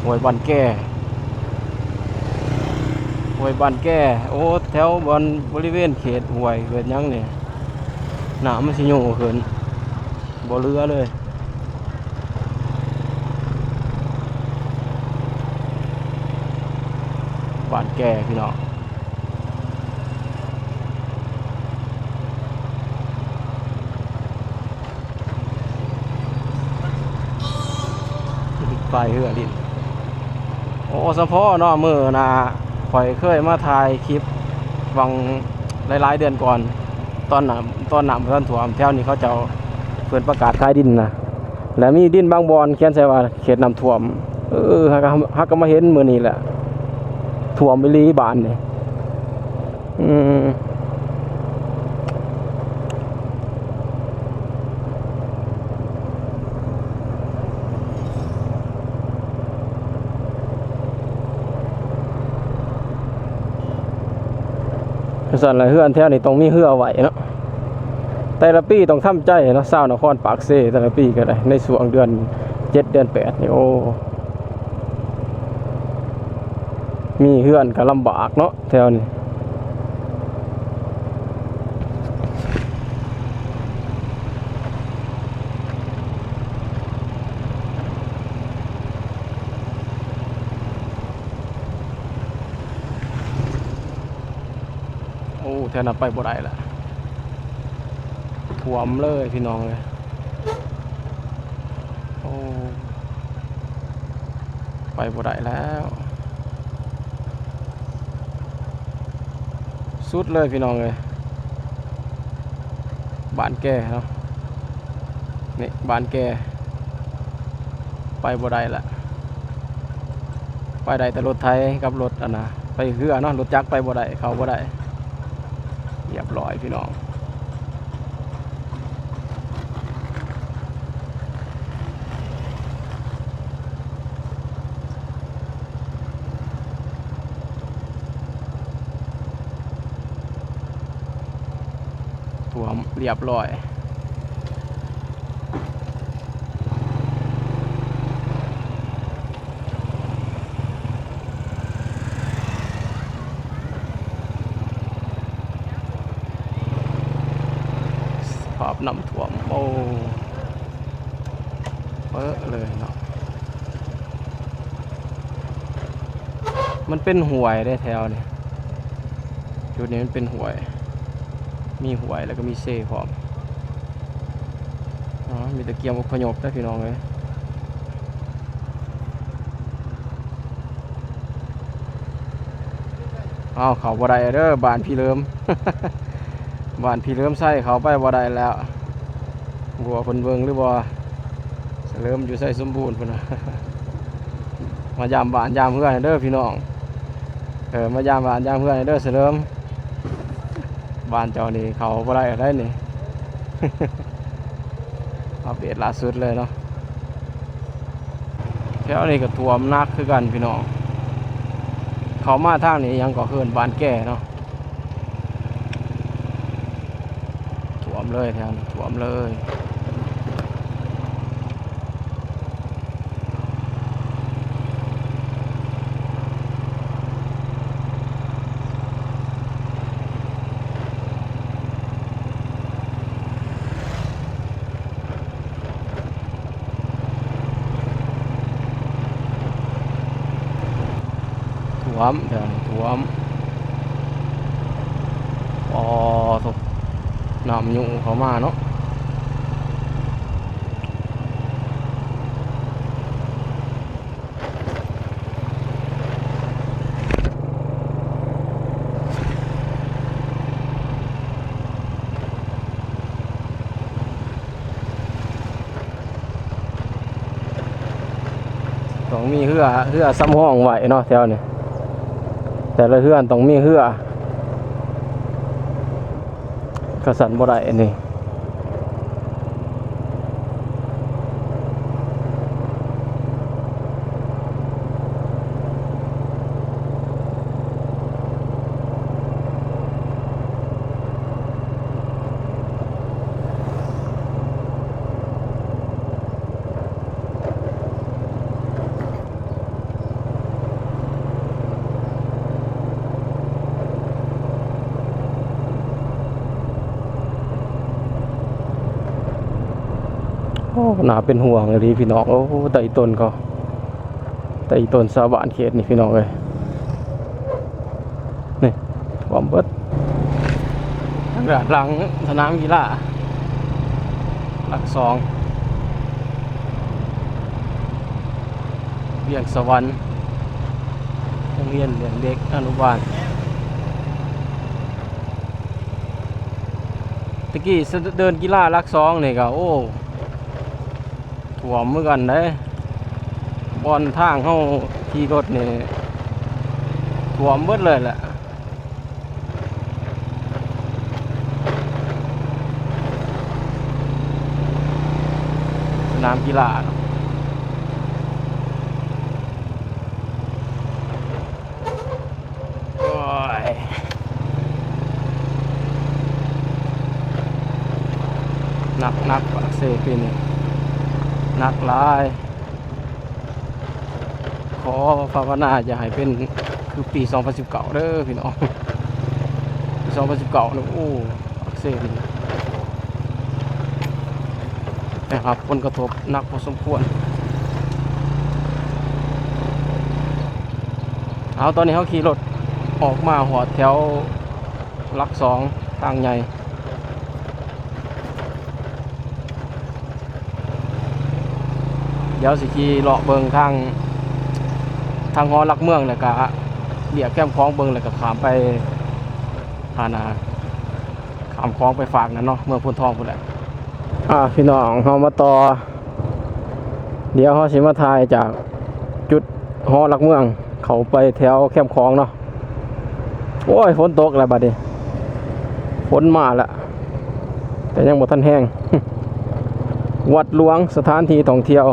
ห้วยบ้านแก่ห้วยบ้านแก่โอ้แถวบริเวณเขตห้วยเกิดยังเนี่ยน้ำมันสิโยขึ้นบ่เรือเลยบ้านแก่พี่น้องไฟเหือดินโอ้สะพอเนาะมือนะข่อยเคยมาถ่ายคลิปวังหลายๆเดือนก่อนตอนน้ำท่วมแถวนี้เขาจะเพิ่นประกาศขายดินนะแล้วมีดินบางบอนเขียนใส่ว่าเขตน้ำท่วมฮักก็มาเห็นมื้อนี้แหละท่วมไปลีบานนี่ส่วนอะไรเฮือนแถวนี้ต้องมีเฮือไว้เนาะแต่ละปีต้องทำใจเนาะชาวนครปากเซ่แต่ละปีก็ได้ในช่วงเดือน7 เดือน 8นี่โอ้มีเฮือนก็ลำบากเนาะแถวนี้โอ้แถวนั้นไปบ่ได้ละท่วมเลยพี่น้องเลยโอ้ไปบ่ได้แล้วสุดเลยพี่น้องเลยบ้านแก่เนาะนี่บ้านแก่ไปบ่ได้ละไปได้แต่รถไทยกับรถไปเรือเนาะรถจักรไปบ่ได้เขาบ่ได้เรียบร้อยพี่น้องท่วมเรียบร้อยภาพน้ำท่วมโอ้เยอะเลยเนาะมันเป็นห้วยได้แถวนี่จุดนี้มันเป็นห้วยมีห้วยแล้วก็มีเซ่พร้อมมีตะเกียงอพยพได้พี่น้องเลยเขาบ่ได้เด้อบ้านพี่เริ่ม บ้านพี่เริ่มใส่เขาไปบ่ได้แล้วบัวเพิ่นเบิ่งหรือบ่เริ่มอยู่ใส่สมบูรณ์เพิ่นน่ะ มายามบ้านยามเพื่อนเด้อพี่น้องมายามบ้านยามเพื่อนเด้อเริ่มบ้านเจ้านี่เขาบ่ได้นี่ ไป อัปเดตล่าสุดเลยเนาะแถวนี้ก็ท่วมหนักคือกันพี่น้องเขามาทางนี้ยังก็เขื่อนบานแก่เนาะท่วมเลยแถวนี้ท่วมเลยท่วมแถวนี้ท่วมอ๋อทุกน้ำยุ่งเขามาเนาะต้องมีเหือซ้ำห้องไว้เนาะแถวนี้แต่ละเฮือนต้องมีเหือกระสันบ่ได้อันนี้โอ้น่าเป็นห่วงเลยพี่น้องโอ้ไต่ต้นเขาไต่ต้นชาวบ้านเขตนี่พี่น้องเลยนี่ท่วมเบิดทางด้านหลังสนามกีฬาหลักสองเวียงสวรรค์โรงเรียนเลี้ยงเด็กอนุบาลตะกี้เดินกีฬาหลักสองนี่ก็โอ้ท่วมเหมือนกันได้บอนทางเข้าขี่รถนี่ท่วมเบิดเลยแหละสนามกีฬาโอ้ยหนักปากเซปีนี่หนักหลายขอภาวนาอย่าให้เป็นคือปี 2019 เด้อพี่น้องปี 2019นี่โอ้อักเสบนะครับผลกระทบหนักพอสมควรเอาตอนนี้เขาขี่รถออกมาหัวแถวหลักสองทางใหญ่เดี๋ยวสิขี่เลาะเบิงทางหอหลักเมืองแล้วก็เรียกแก้มคลองเบิงแล้วก็ขามไปหานาขามคลองไปฝากนั่นเนาะเมืองพุนทองพุ่นแหละพี่น้องเฮามาต่อเดี๋ยวเฮาสิมาถ่ายจากจุดหอหลักเมืองเขาไปแถวแคมป์คลองเนาะโอ้ยฝนตกแล้วบัดนี้ฝนมาแล้วแต่ยังบ่ทันแห้ง วัดหลวงสถานที่ท่องเที่ยว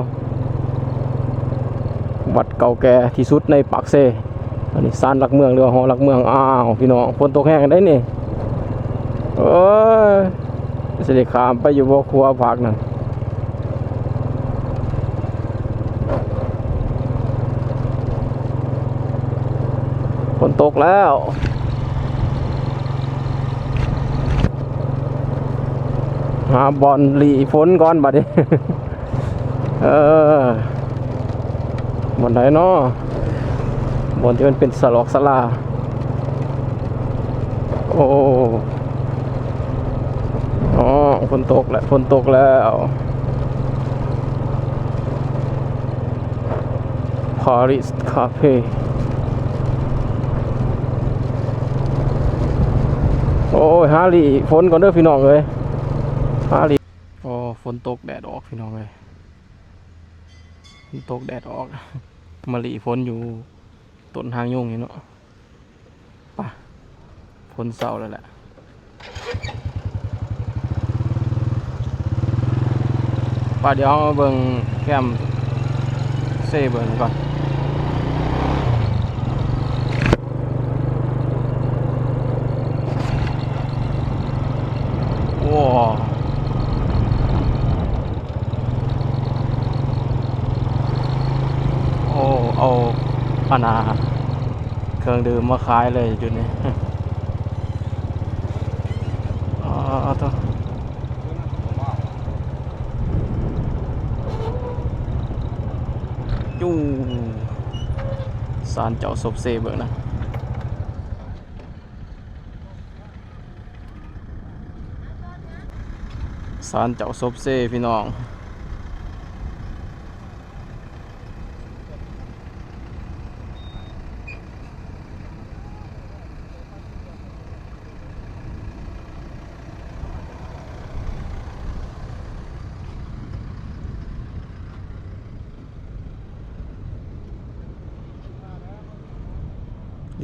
วัดเก่าแก่ที่สุดในปากเซอันนี้ศาลหลักเมืองหรือหอหลักเมืองอ้าวพี่น้องฝนตกแห้งได้นี่เอ้ยสิได้ข้ามไปอยู่บ่ครัวภาคนั่นฝนตกแล้วหาบอลหลีฝนก่อนบัดนี้บนไหนเนาะบนที่มันเป็นสลอกสลาโอ้อ๋อฝนตกแล้วฝนตกแล้วปารีสคาเฟ่โอ้ยฮาลีฝนก่อนเด้อพี่น้องเลยฮาลีโอ้ฝนตกแดดออกพี่น้องเลยฝนตกแดดออกมะลิฝนอยู่ต้นทางยุ่งนี่เนาะป่ะฝนเศร้าแล้วแหละ ป่าเดี๋ยวเรามาเบิ่งแคมเซ่เบิ่งก่อนโอ้โอ้เอาปานาเครื่องดื่มมาขายเลยจุดนี้อ๋อตัวจู้ศาลเจ้าศพเซเบิกนะศาลเจ้าศพเซพี่น้อง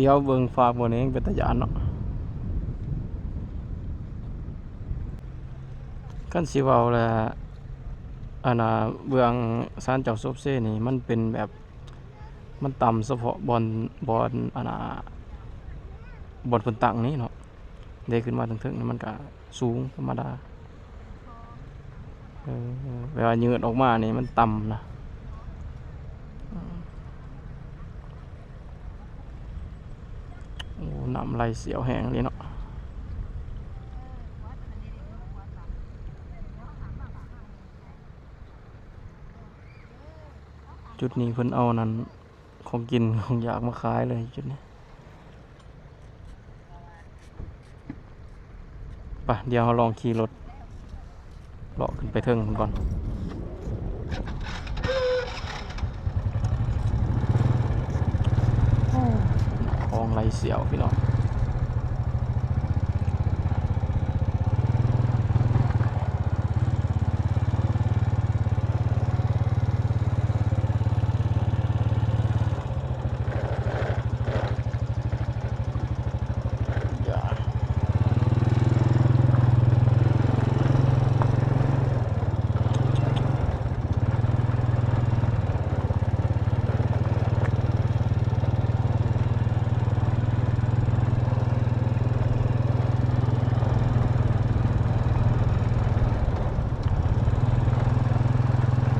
เดี๋ยวเบิ่งฝากบนเองเป็นตะยานเนาะกันสิเว้าแหละอันน่ะเบื้องศาลเจ้าศพเซนี่มันเป็นแบบมันต่ำเฉพาะบอนอันน่ะบอนเพิ่นตั้งนี้เนาะได้ขึ้นมาถึงๆนี่มันก็สูงธรรมดาเวลายืดออกมานี่มันต่ำนะโอ้น้ำไหลเสียวแห้งเลยเนาะจุดนี้เพิ่นเอานั้นของกินของอยากมาขายเลยจุดนี้ไปเดี๋ยวเราลองขี่รถเลาะขึ้นไปเทิงก่อนคลองไหลเสียวพี่น้อง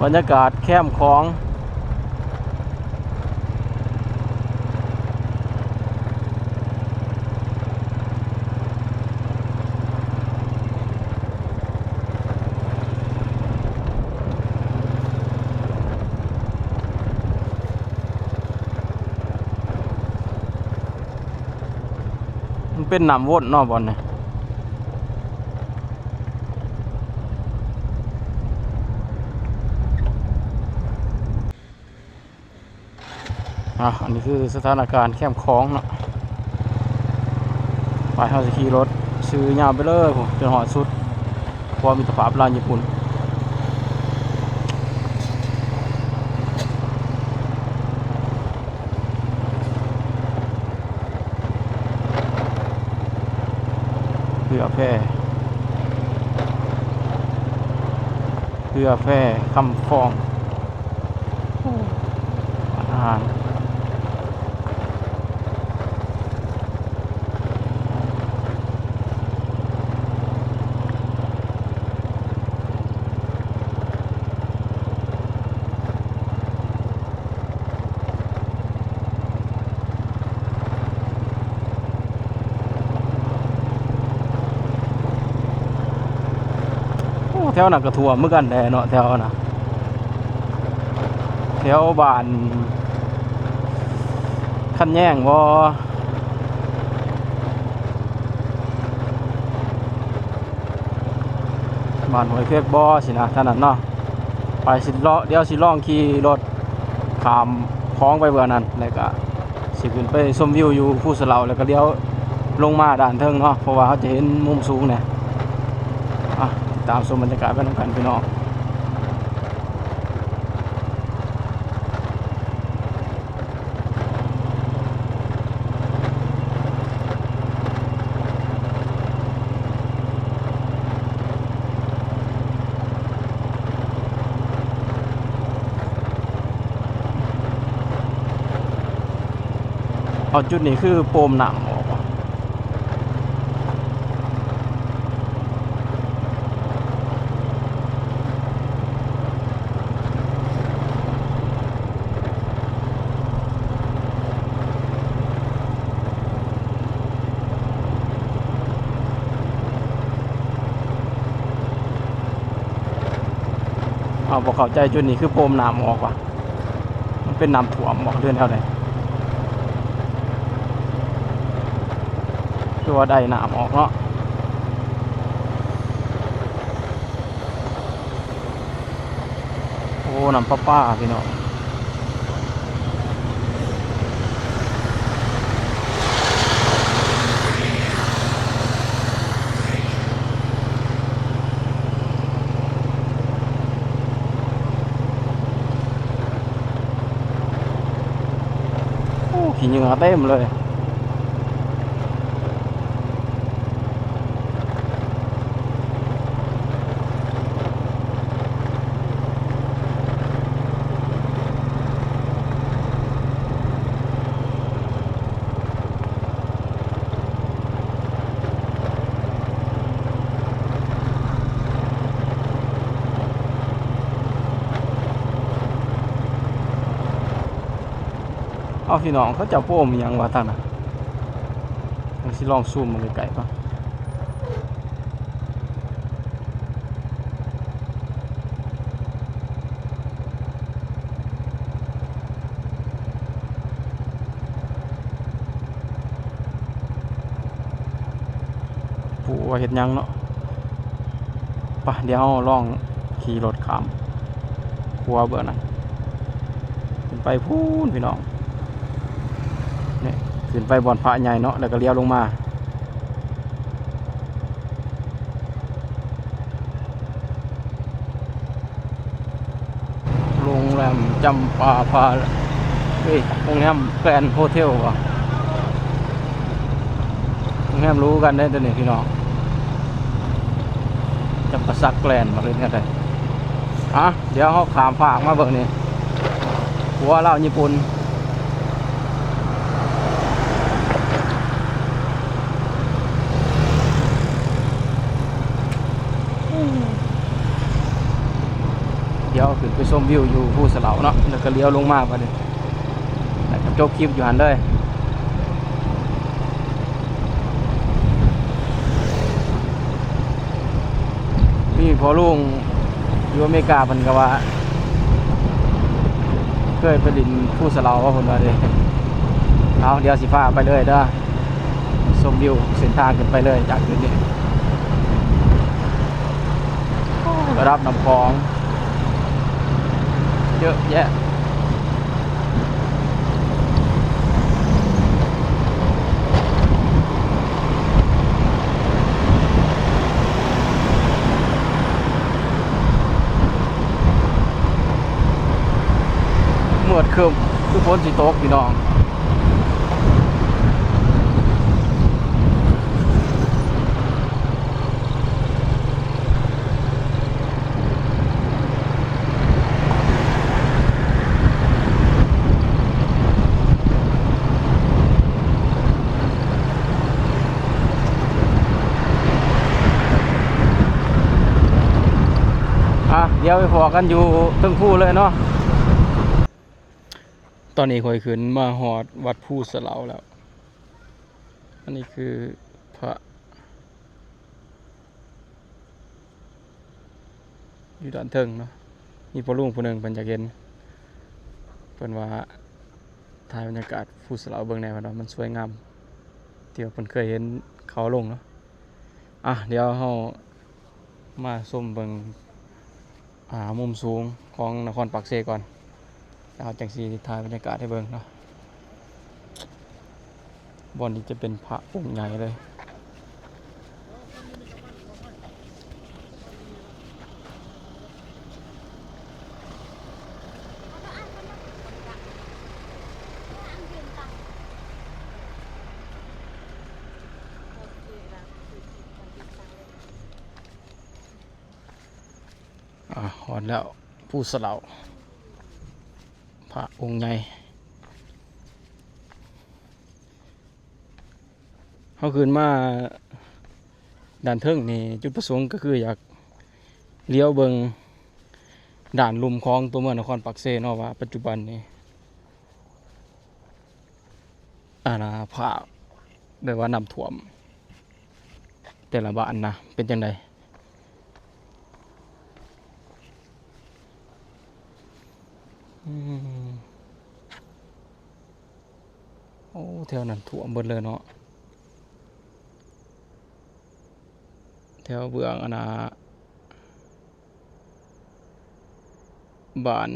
บรรยากาศแคมป์ของมันเป็นน้ำวนเนาะบอลเนี่ยอันนี้คือสถานการณ์แคมป์คลองเนาะไปเฮาสิขี่รถซื้อยาวไปเลยผมจนหอดสุดพอมีตภาพลานญี่ปุ่นเรือแพคำฟองอาหารแถวนั้นก็ท่วมเหมือนกันแน่เนาะแถวน่ะแถวบ้านคันแย่งบ่บ้านห้วยเพชรบ่สินะท่านั้นเนาะไปสิเลาะเดี๋ยวสิลองขี่รถข้ามคลองไปเบื่อนั้นแล้วก็สิขึ้นไปชมวิวอยู่ภูสะเหลาแล้วก็เลี้ยวลงมาด้านเทิงเนาะเพราะว่าเขาจะเห็นมุมสูงเนี่ยติดตามชมบรรยากาศไปนำกันพี่น้อง เขาจุดนี้คือโปมหนามออกว่ะเอาบอกเข้าใจจุดนี้คือโปมหนามออกว่ะมันเป็นน้ำถ่วมบอกเรื่องเท่าไหร่คือว่าได้น้ำออกเนาะโอ้น้ำป้าพี่น้องขี้เหงื่อเต็มเลยเอาพี่น้องเขาจะโป้มอิหยังวะท่านน่ะผมสิลองซูมมาไกลๆก่อนผู้ว่าเฮ็ดหยังเนาะไปเดี๋ยวเราลองขี่รถข้ามขัวเบื่อนั้นขึ้นไปพูนพี่น้องนี่ขึ้นไปบ่อนพระใหญ่เนาะแล้วก็เลี้ยวลงมาโรงแรมจำปาพาเฮ้ยโรงแรมแกรนด์โฮเทลว่ะโรงแรมรู้กันได้ตัวนี้พี่น้องจำปาสักแกรนด์มาเลยเนี่ยได้เดี๋ยวเขาขามฝากมาเบิ่งนี่หัวเราญี่ปุ่นเดี๋ยวขึ้นไปชมวิวอยู่ภูสะเหลาเนาะแล้วก็เลี้ยวลงมาไปเลยแล้วก็จบคลิปอยู่หันเลยพี่พอลุงอยู่อเมริกาเพิ่นก็ว่าเคยไปดินภูสะเหลาว่าเพิ่นว่าเด้เอาเดี๋ยวสิฟ้าไปเลยเด้อชมวิวเส้นทางขึ้นไปเลยจากจุดนี้ระดับน้ำคลองเยอะแยะเมื่อคืนคือฝนสิตกพี่น้องเดี๋ยวไปพอกันอยู่เทั้งคู่เลยเนาะตอนนี้ค่อยขึ้นมาหอดวัดภูสะเหลาแล้วอันนี้คือพระอยู่ด้านเทิงเนาะมีพ่อลุงผู้หนึ่งเพิ่นจะเห็นเพิ่นว่าถ่ายบรรยากาศภูสะเหลาเบิ่งแนวเนาะมันสวยงามที่ว่าเพิ่นเคยเห็นเขาลงเนาะเดี๋ยวเฮามาชมเบิ่งมุมสูงของนครปากเซก่อนแล้วจังสีถ่ายบรรยากาศให้เบิ่งเนาะบอนนี้จะเป็นพระองค์ใหญ่เลยหอดแล้วภูสะเหลาพระองค์ใหญ่ เขาขึ้นมาด่านเทิงนี่จุดประสงค์ก็คืออยากเลี้ยวเบิงด่านลุมคลองตัวเมืองนครปักเซเนาะว่าปัจจุบันนี้ภาพแบบว่าน้ำท่วมแต่ละบ้านนะเป็นจังไดโอ้แถวนั้นท่วมหมดเลยเนาะแถวเบื้องบ้าน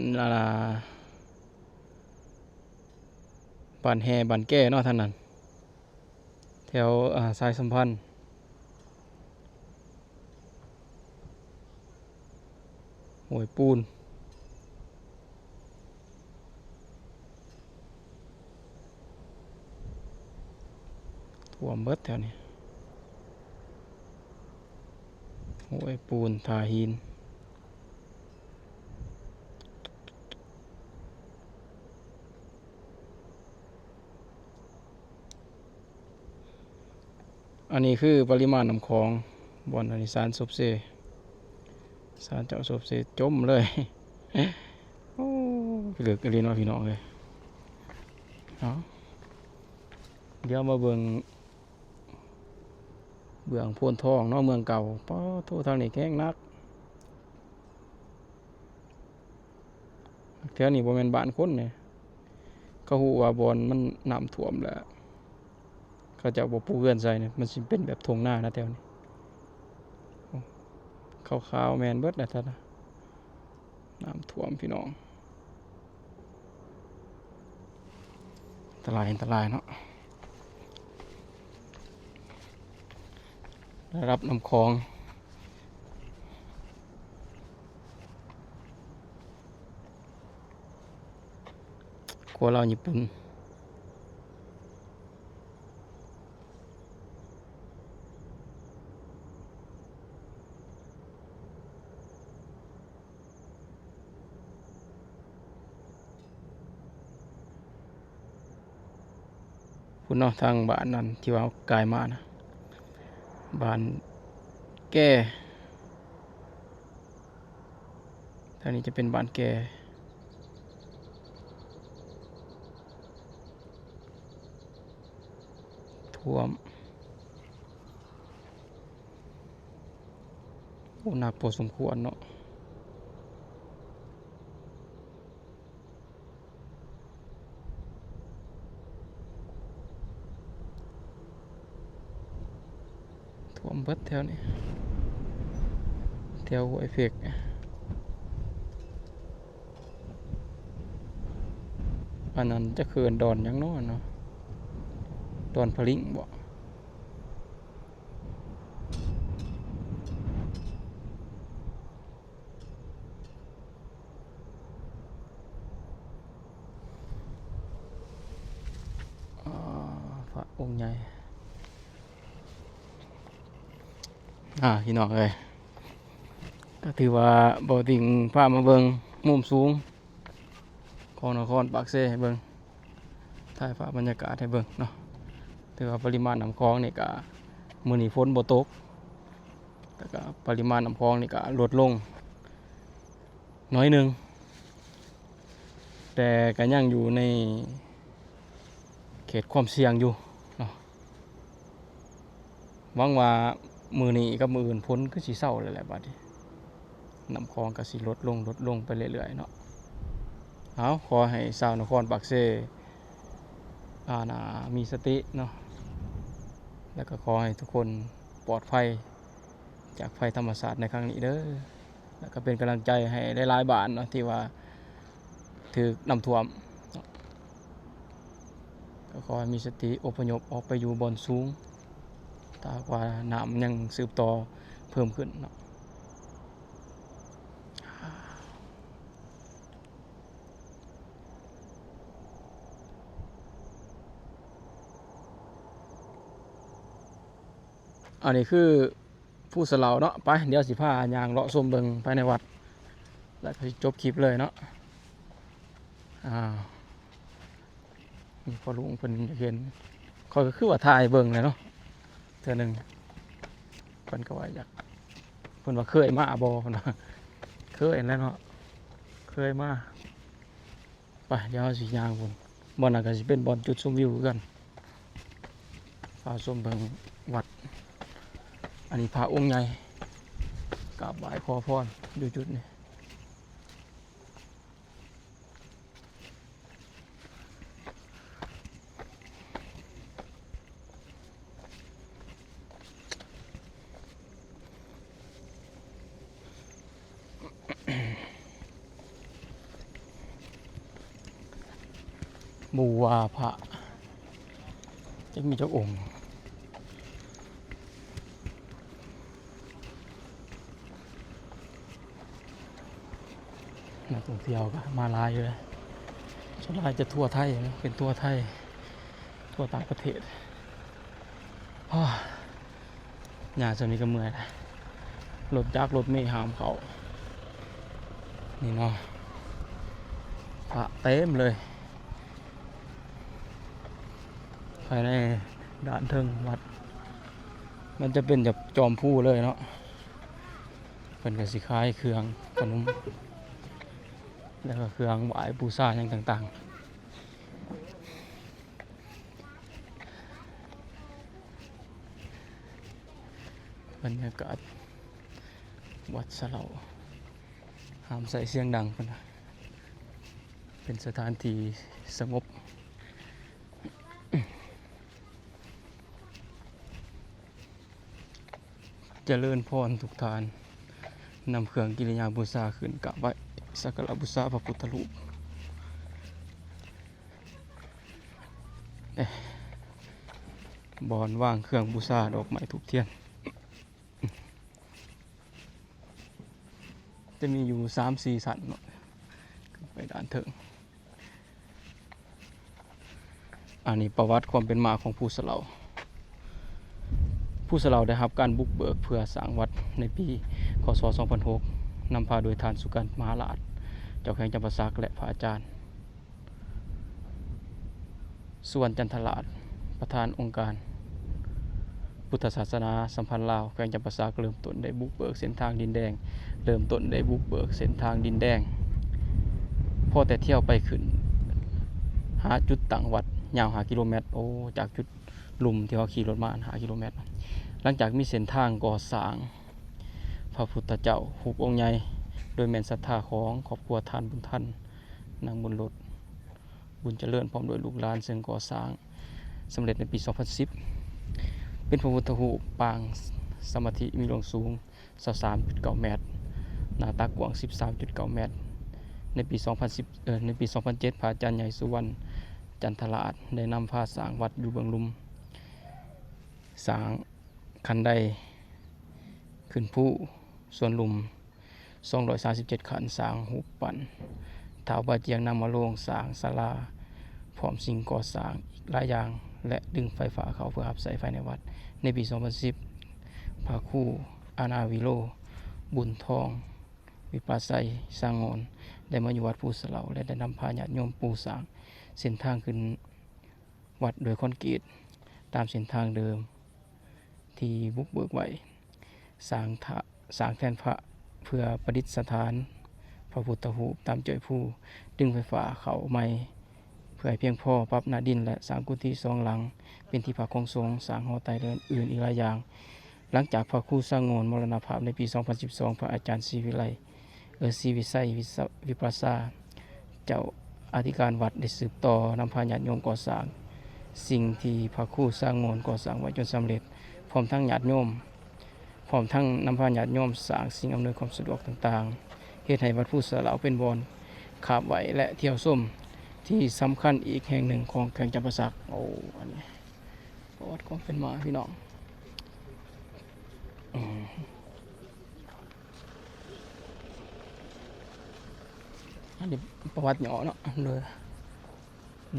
บ้านแห่บ้านแก่เนาะท่านนั้นแถวสายสัมพันธ์ห้วยปูนท่วมเบิดแถวนี้ห้วยปูนทาหินอันนี้คือปริมาณน้ำของบ่อนอนิสานซบเซสารเจ้าซบเซจมเลยโอ้เหลือกอะไรเนาะพี่น้องเลยเนาะเดี๋ยวมาเบื้องโพนทองเนาะเมืองเก่าป้อโทษทางนี้แข้งนักแถวนี้บ่แม่นบ้านคนเนี่ยเขาฮู้ว่าบ่อนมันน้ำท่วมแล้วเขาจะบ่ปูเรือนใส่เนี่ยมันสิเป็นแบบทงหน้านะแถวนี้ขาวๆแมนเบิดนะท่านน้ำท่วมพี่น้องอันตรายเนาะได้รับน้ำคลองครัวเราญี่ปุ่นคุณเนาะทางบ้านนั้นที่ว่ากายมานะบ้านแก่ทางนี้จะเป็นบ้านแก่ท่วมโอ้หนักพอสมควรเนาะท่วมเบิดแถวนี้แถวห้วยเฟกอันนั้นจะเขื่อนดอนยังน้อยเนาะดอนพลิงบ่พระองค์ใหญ่พี่น้องเลยก็ถือว่าบ่ติงพามาเบิ่งมุมสูงของนครปากเซให้เบิ่งถ่ายภาพบรรยากาศให้เบิ่งเนาะถือว่าปริมาณน้ำคลองนี่ก็มื้อนี้ฝนบ่ตกแต่ก็ปริมาณน้ำคลองนี่ก็ลดลงน้อยหนึงแต่ก็ยังอยู่ในเขตความเสี่ยงอยู่เนาะหวังว่ามื้อนี้กับมื้ออื่นฝนคือสิเซาแล้วแหละบัดนี้น้ำคลองก็สิลดลงไปเรื่อยๆเนาะเอาขอให้ชาวนครปากเซมีสติเนาะแล้วก็ขอให้ทุกคนปลอดภัยจากภัยธรรมศาสตร์ในครั้งนี้เด้อแล้วก็เป็นกำลังใจให้หลายๆบ้านเนาะที่ว่าถูกน้ำท่วมก็ขอให้มีสติอพยพออกไปอยู่บนสูงถ้าว่าน้ำยังสืบต่อเพิ่มขึ้นเนาะอันนี้คือผู้สลาวเนาะไปเดี๋ยวสิพายางเลาะส้มเบิงไปในวัดแล้วก็จบคลิปเลยเนาะนี่พอลุงเพิ่นเห็นคอยก็คือว่าถ่ายเบิงเลยเนาะ เทื่อหนึงเพิ่นก็ว่าอยากเพิ่นว่าเคยมาบ่เพิ่นว่าเคยแล้วเนาะเคยมาไปเดี๋ยวเราสิย่างพุ่นบ่น่ะก็สิเป็นบ่อนจุดชมวิวคือกันฟ้าชมเบิ่งวัดอันนี้พระองค์ใหญ่กราบไหว้ขอพรอยู่จุดนี้บูวาพระจะมีเจ้าองค์นักท่องเที่ยวก็มาหลายอยู่เลยส่วนหลายจะทั่วไทยนะเป็นทั่วไทยทั่วต่างประเทศหญ้าส่วนนี้ก็เมื่อยนะรถจักรรถเมล์หามเขานี่เนาะพระเต็มเลยภายในด่านเทิงวัดมันจะเป็นแบบจอมผู้เลยเนาะเป็นกระสิคล้ายเครื่องขนมแล้วก็เครื่องไหว้บูชาอย่างต่างๆบรรยากาศวัดสะเหลาห้ามใส่เสียงดังกันนะเป็นสถานที่สงบเจริญพรทุกทานนำเครื่องกิริยาบูชาขึ้นกราบไหว้สักการะบูชาพระพุทธรูปบอนว่างเครื่องบูชาดอกไม้ทุกเทียนจะมีอยู่ 3-4 สันเนาะไปด้านเถิงอันนี้ประวัติความเป็นมาของผู้สะเหลาผู้สะเหลาได้รับการบุกเบิกเพื่อสร้างวัดในปีคศ 2006 นำพาโดยทานสุกันมหาราชเจ้าแขวงจำปาสักและพระอาจารย์ส่วนจันทราชประธานองค์การพุทธศาสนาสัมพันธ์ลาวแขวงจำปาสักเริ่มต้นได้บุกเบิกเส้นทางดินแดงพอแต่เที่ยวไปขึ้นหาจุดตั้งวัดยาว5 กิโลเมตรจากจุดลุมที่เขาขี่รถมา5 กิโลเมตรหลังจากมีเส้นทางก่อสร้างพระพุทธเจ้ารูปองค์ใหญ่โดยแม่นศรัทธาของครอบครัวทานบุญท่านนางบุญรถบุญเจริญพร้อมโดยลูกหลานซึ่งก่อสร้างสำเร็จในปี 2010 เป็นพระพุทธรูปปางสมาธิมีหลวงสูง 23.9 เมตรหน้าตักกว้าง 13.9 เมตรในปี 2007 พระอาจารย์ใหญ่สุวรรณจันทราชได้นำพาสร้างวัดอยู่เบื้องลุมสร้างคันไดขึ้นผู้ส่วนลุม237ขันสร้างหูปปั้นท้าวบาเจียงนำมาลงสร้างศาลาพร้อมสิ่งก่อสร้างอีกหลายอย่างและดึงไฟฟ้าเข้าเพื่อรับสายไฟในวัดในปี 2010 พระครูอาณาวิโรบุญทองวิปัสสัยสร้างงอนได้มาอยู่วัดภูสะเหลาและได้นำพาญาติโยมปูสร้างเส้นทางขึ้นวัดโดยคอนกรีตตามเส้นทางเดิมที่บุกเบิกไว้สร้างแทนพระเพื่อประดิษฐานพระพุทธรูปตามเจยผู้ดึงไฟฟ้าเข้าใหม่เพื่อให้เพียงพอปรับหน้าดินและสร้างกุฏิ2 หลังเป็นที่พักของสงฆ์สร้างหอไตรเรือนอื่นอีกหลายอย่างหลังจากพระครูสร้างงอนมรณภาพในปี 2012 พระอาจารย์ศรีวิไลศรีวิไสวิปัสสาเจ้าอธิการวัดได้สืบต่อนำพาญาติโยมก่อสร้างสิ่งที่พระครูสร้างงอนก่อสร้างไว้จนสำเร็จพร้อมทั้งญาติโยมพร้อมทั้งนำพาญาติโยมสร้างสิ่งอำนวยความสะดวกต่างๆเฮ็ดให้วัดภูสะเหลาเป็นบ่อนขาบไหวและเที่ยวส้มที่สำคัญอีกแห่งหนึ่งของแขวงจำปาสักอันนี้ประวัติความเป็นมาพี่น้องอันนี้ประวัติย่อเนาะ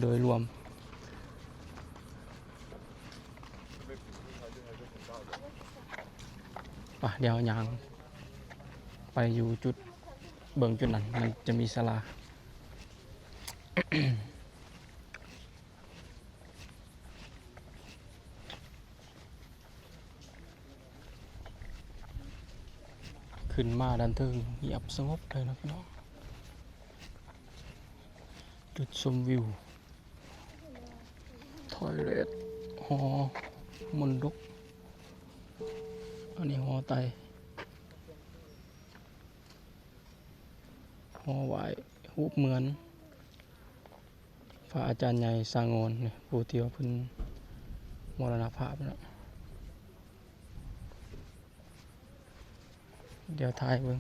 โดยรวมเดี๋ยวยางไปอยู่จุดเบิ่งจุดนั้นมันจะมีศาลา ขึ้นมาดันเทิงเงียบสงบเลยนะพี่น้องจุดชมวิวทอยเลทหอมนดกอันนี้หอไตหอไหวหูบเหมือนพระอาจารย์ใหญ่สร้างโงนเนี่ยผู้เที่ยวเพิ่นมรณภาพแล้วเดี๋ยวถ่ายเบิ่ง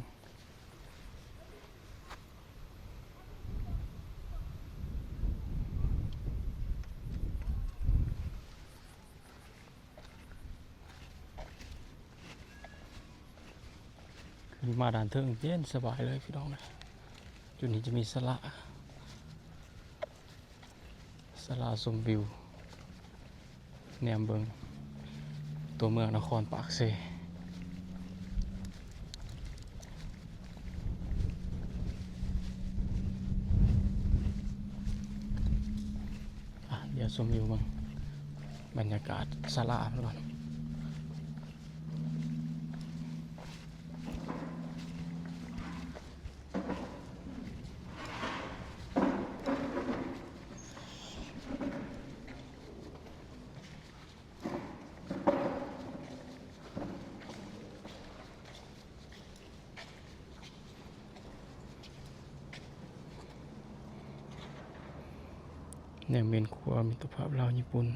ขึ้นมาด่านเทิงเย็นสบายเลยพี่น้องนะจุดนี้จะมีศาลาชมวิวแนมเบิงตัวเมืองนครปากเซเดี๋ยวชมวิวบ้างบรรยากาศศาลาก่อนเนี่ยเป็นครัวมิตรภาพลาวญี่ปุ่น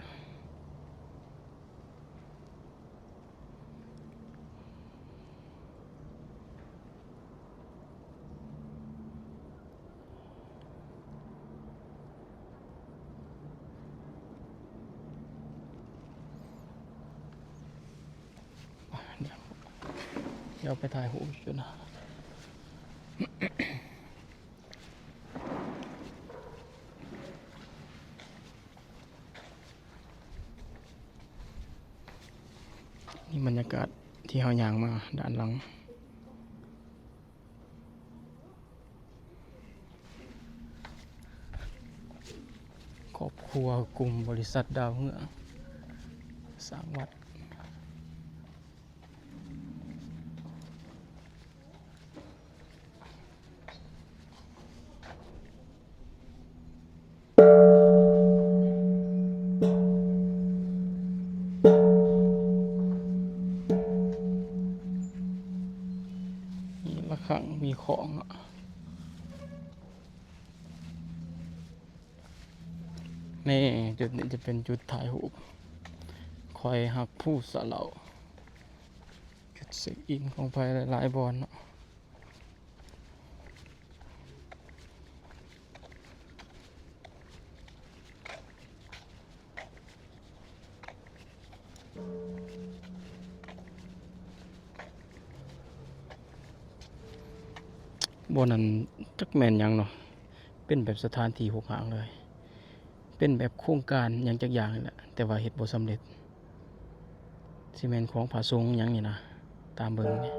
เดี๋ยวไปถ่ายรูปกันนะนี่บรรยากาศที่เฮาย่างมาด้านหลังครอบครัวกลุ่มบริษัทดาวเหืองสร้างวัดมีระฆังมีของนี่จุดนี้จะเป็นจุดถ่ายรูปคอยหักผู้สะเหลาจุดเช็คอินของไปหลายๆบอลเนาะบนนั้นจักแมนหยังเนาะเป็นแบบสถานที่หกหางเลย เป็นแบบโครงการอย่างจักอย่างนี่แหละแต่ว่าเฮ็ดบ่สำเร็จสิแม่นของผาสงฆ์หยังนี่นะตามเบิ่งนี่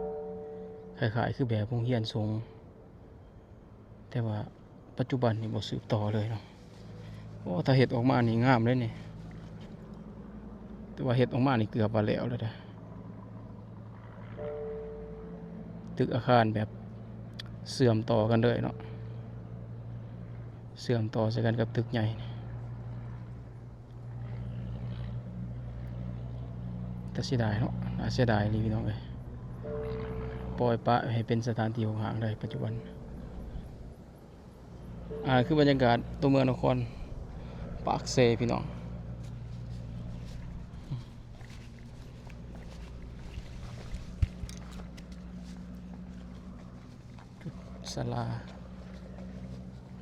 คล้ายๆคือแบบโรงเรียนสงฆ์แต่ว่าปัจจุบันนี่บ่สืบต่อเลยเนาะโอ้ถ้าเฮ็ดออกมานี่งามเลยนี่แต่ว่าเฮ็ดออกมานี่เกือบว่าแล้วเด้อตึกอาคารแบบเสื่อมต่อกันเลยเนาะเสื่อมต่อใส่กันกับตึกใหญ่แต่เสียดายเนาะน่าเสียดายเลยพี่น้องเอ้ยปล่อยปะให้เป็นสถานที่ของห่างได้ปัจจุบันคือบรรยากาศตัวเมืองนครปากเซพี่น้องศาลา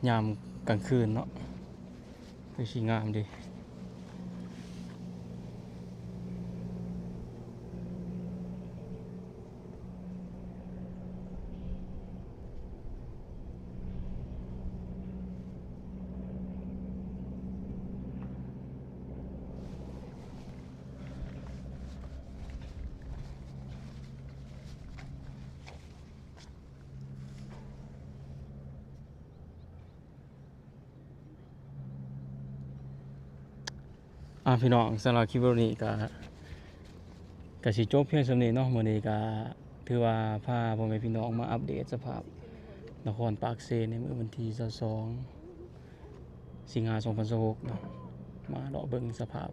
ยามกลางคืนเนาะคือสีงามดีพี่น้องสำหรับคลิปนี้ก็สิจบเพียงส่ำนี้เนาะมื้อนี้ก็ ถือว่าพาพ่อแม่พี่น้องมาอัปเดตสภาพนครปากเซในมื้อวันที่22สิงหาคม2026เนาะมาเลาะเบิ่งสภาพ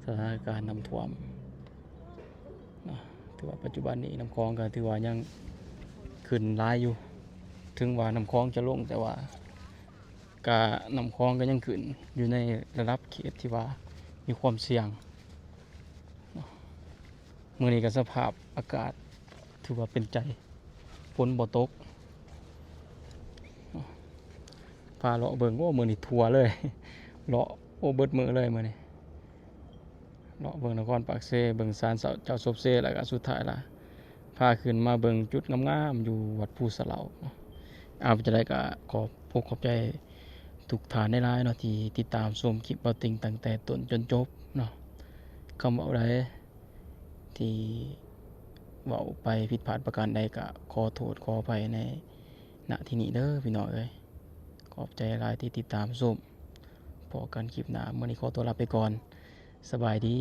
สถานการณ์น้ำท่วมเนาะถือว่าปัจจุบันนี้น้ำคลองก็ถือว่ายังขึ้นหลายอยู่ถึงว่าน้ำคลองจะลงแต่ว่าก็น้ำคลองก็ยังขึ้นอยู่ในระดับเขตที่ว่ามีความเสี่ยงเนาะมื้อนี้ก็สภาพอากาศถือว่าเป็นใจฝนบ่ตกพาเลาะเบิ่งโอ้มื้อนี้ทัวร์เลย เลาะโอ้เบิดมื้อเลยมื้อนี้เลาะเบิ่งนครปากเซเบิ่งศาลเจ้าศพเซแล้วก็สุดท้ายล่ะพาขึ้นมาเบิ่งจุดงามๆอยู่วัดภูสะเหลาเนาะจะได้ก็ขอบใจทุกท่านในหลายๆเนาะที่ติดตามชมคลิปเบาติงตั้งแต่ต้นจนจบเนาะคำเว้าใดที่เว้าไปผิดพลาดประการใดก็ขอโทษขออภัยในณที่นี้เด้อพี่น้องเอ้ยขอบใจหลายที่ติดตามชมพอกันคลิปหน้ามื้อนี้ขอตัวลาไปก่อนสบายดี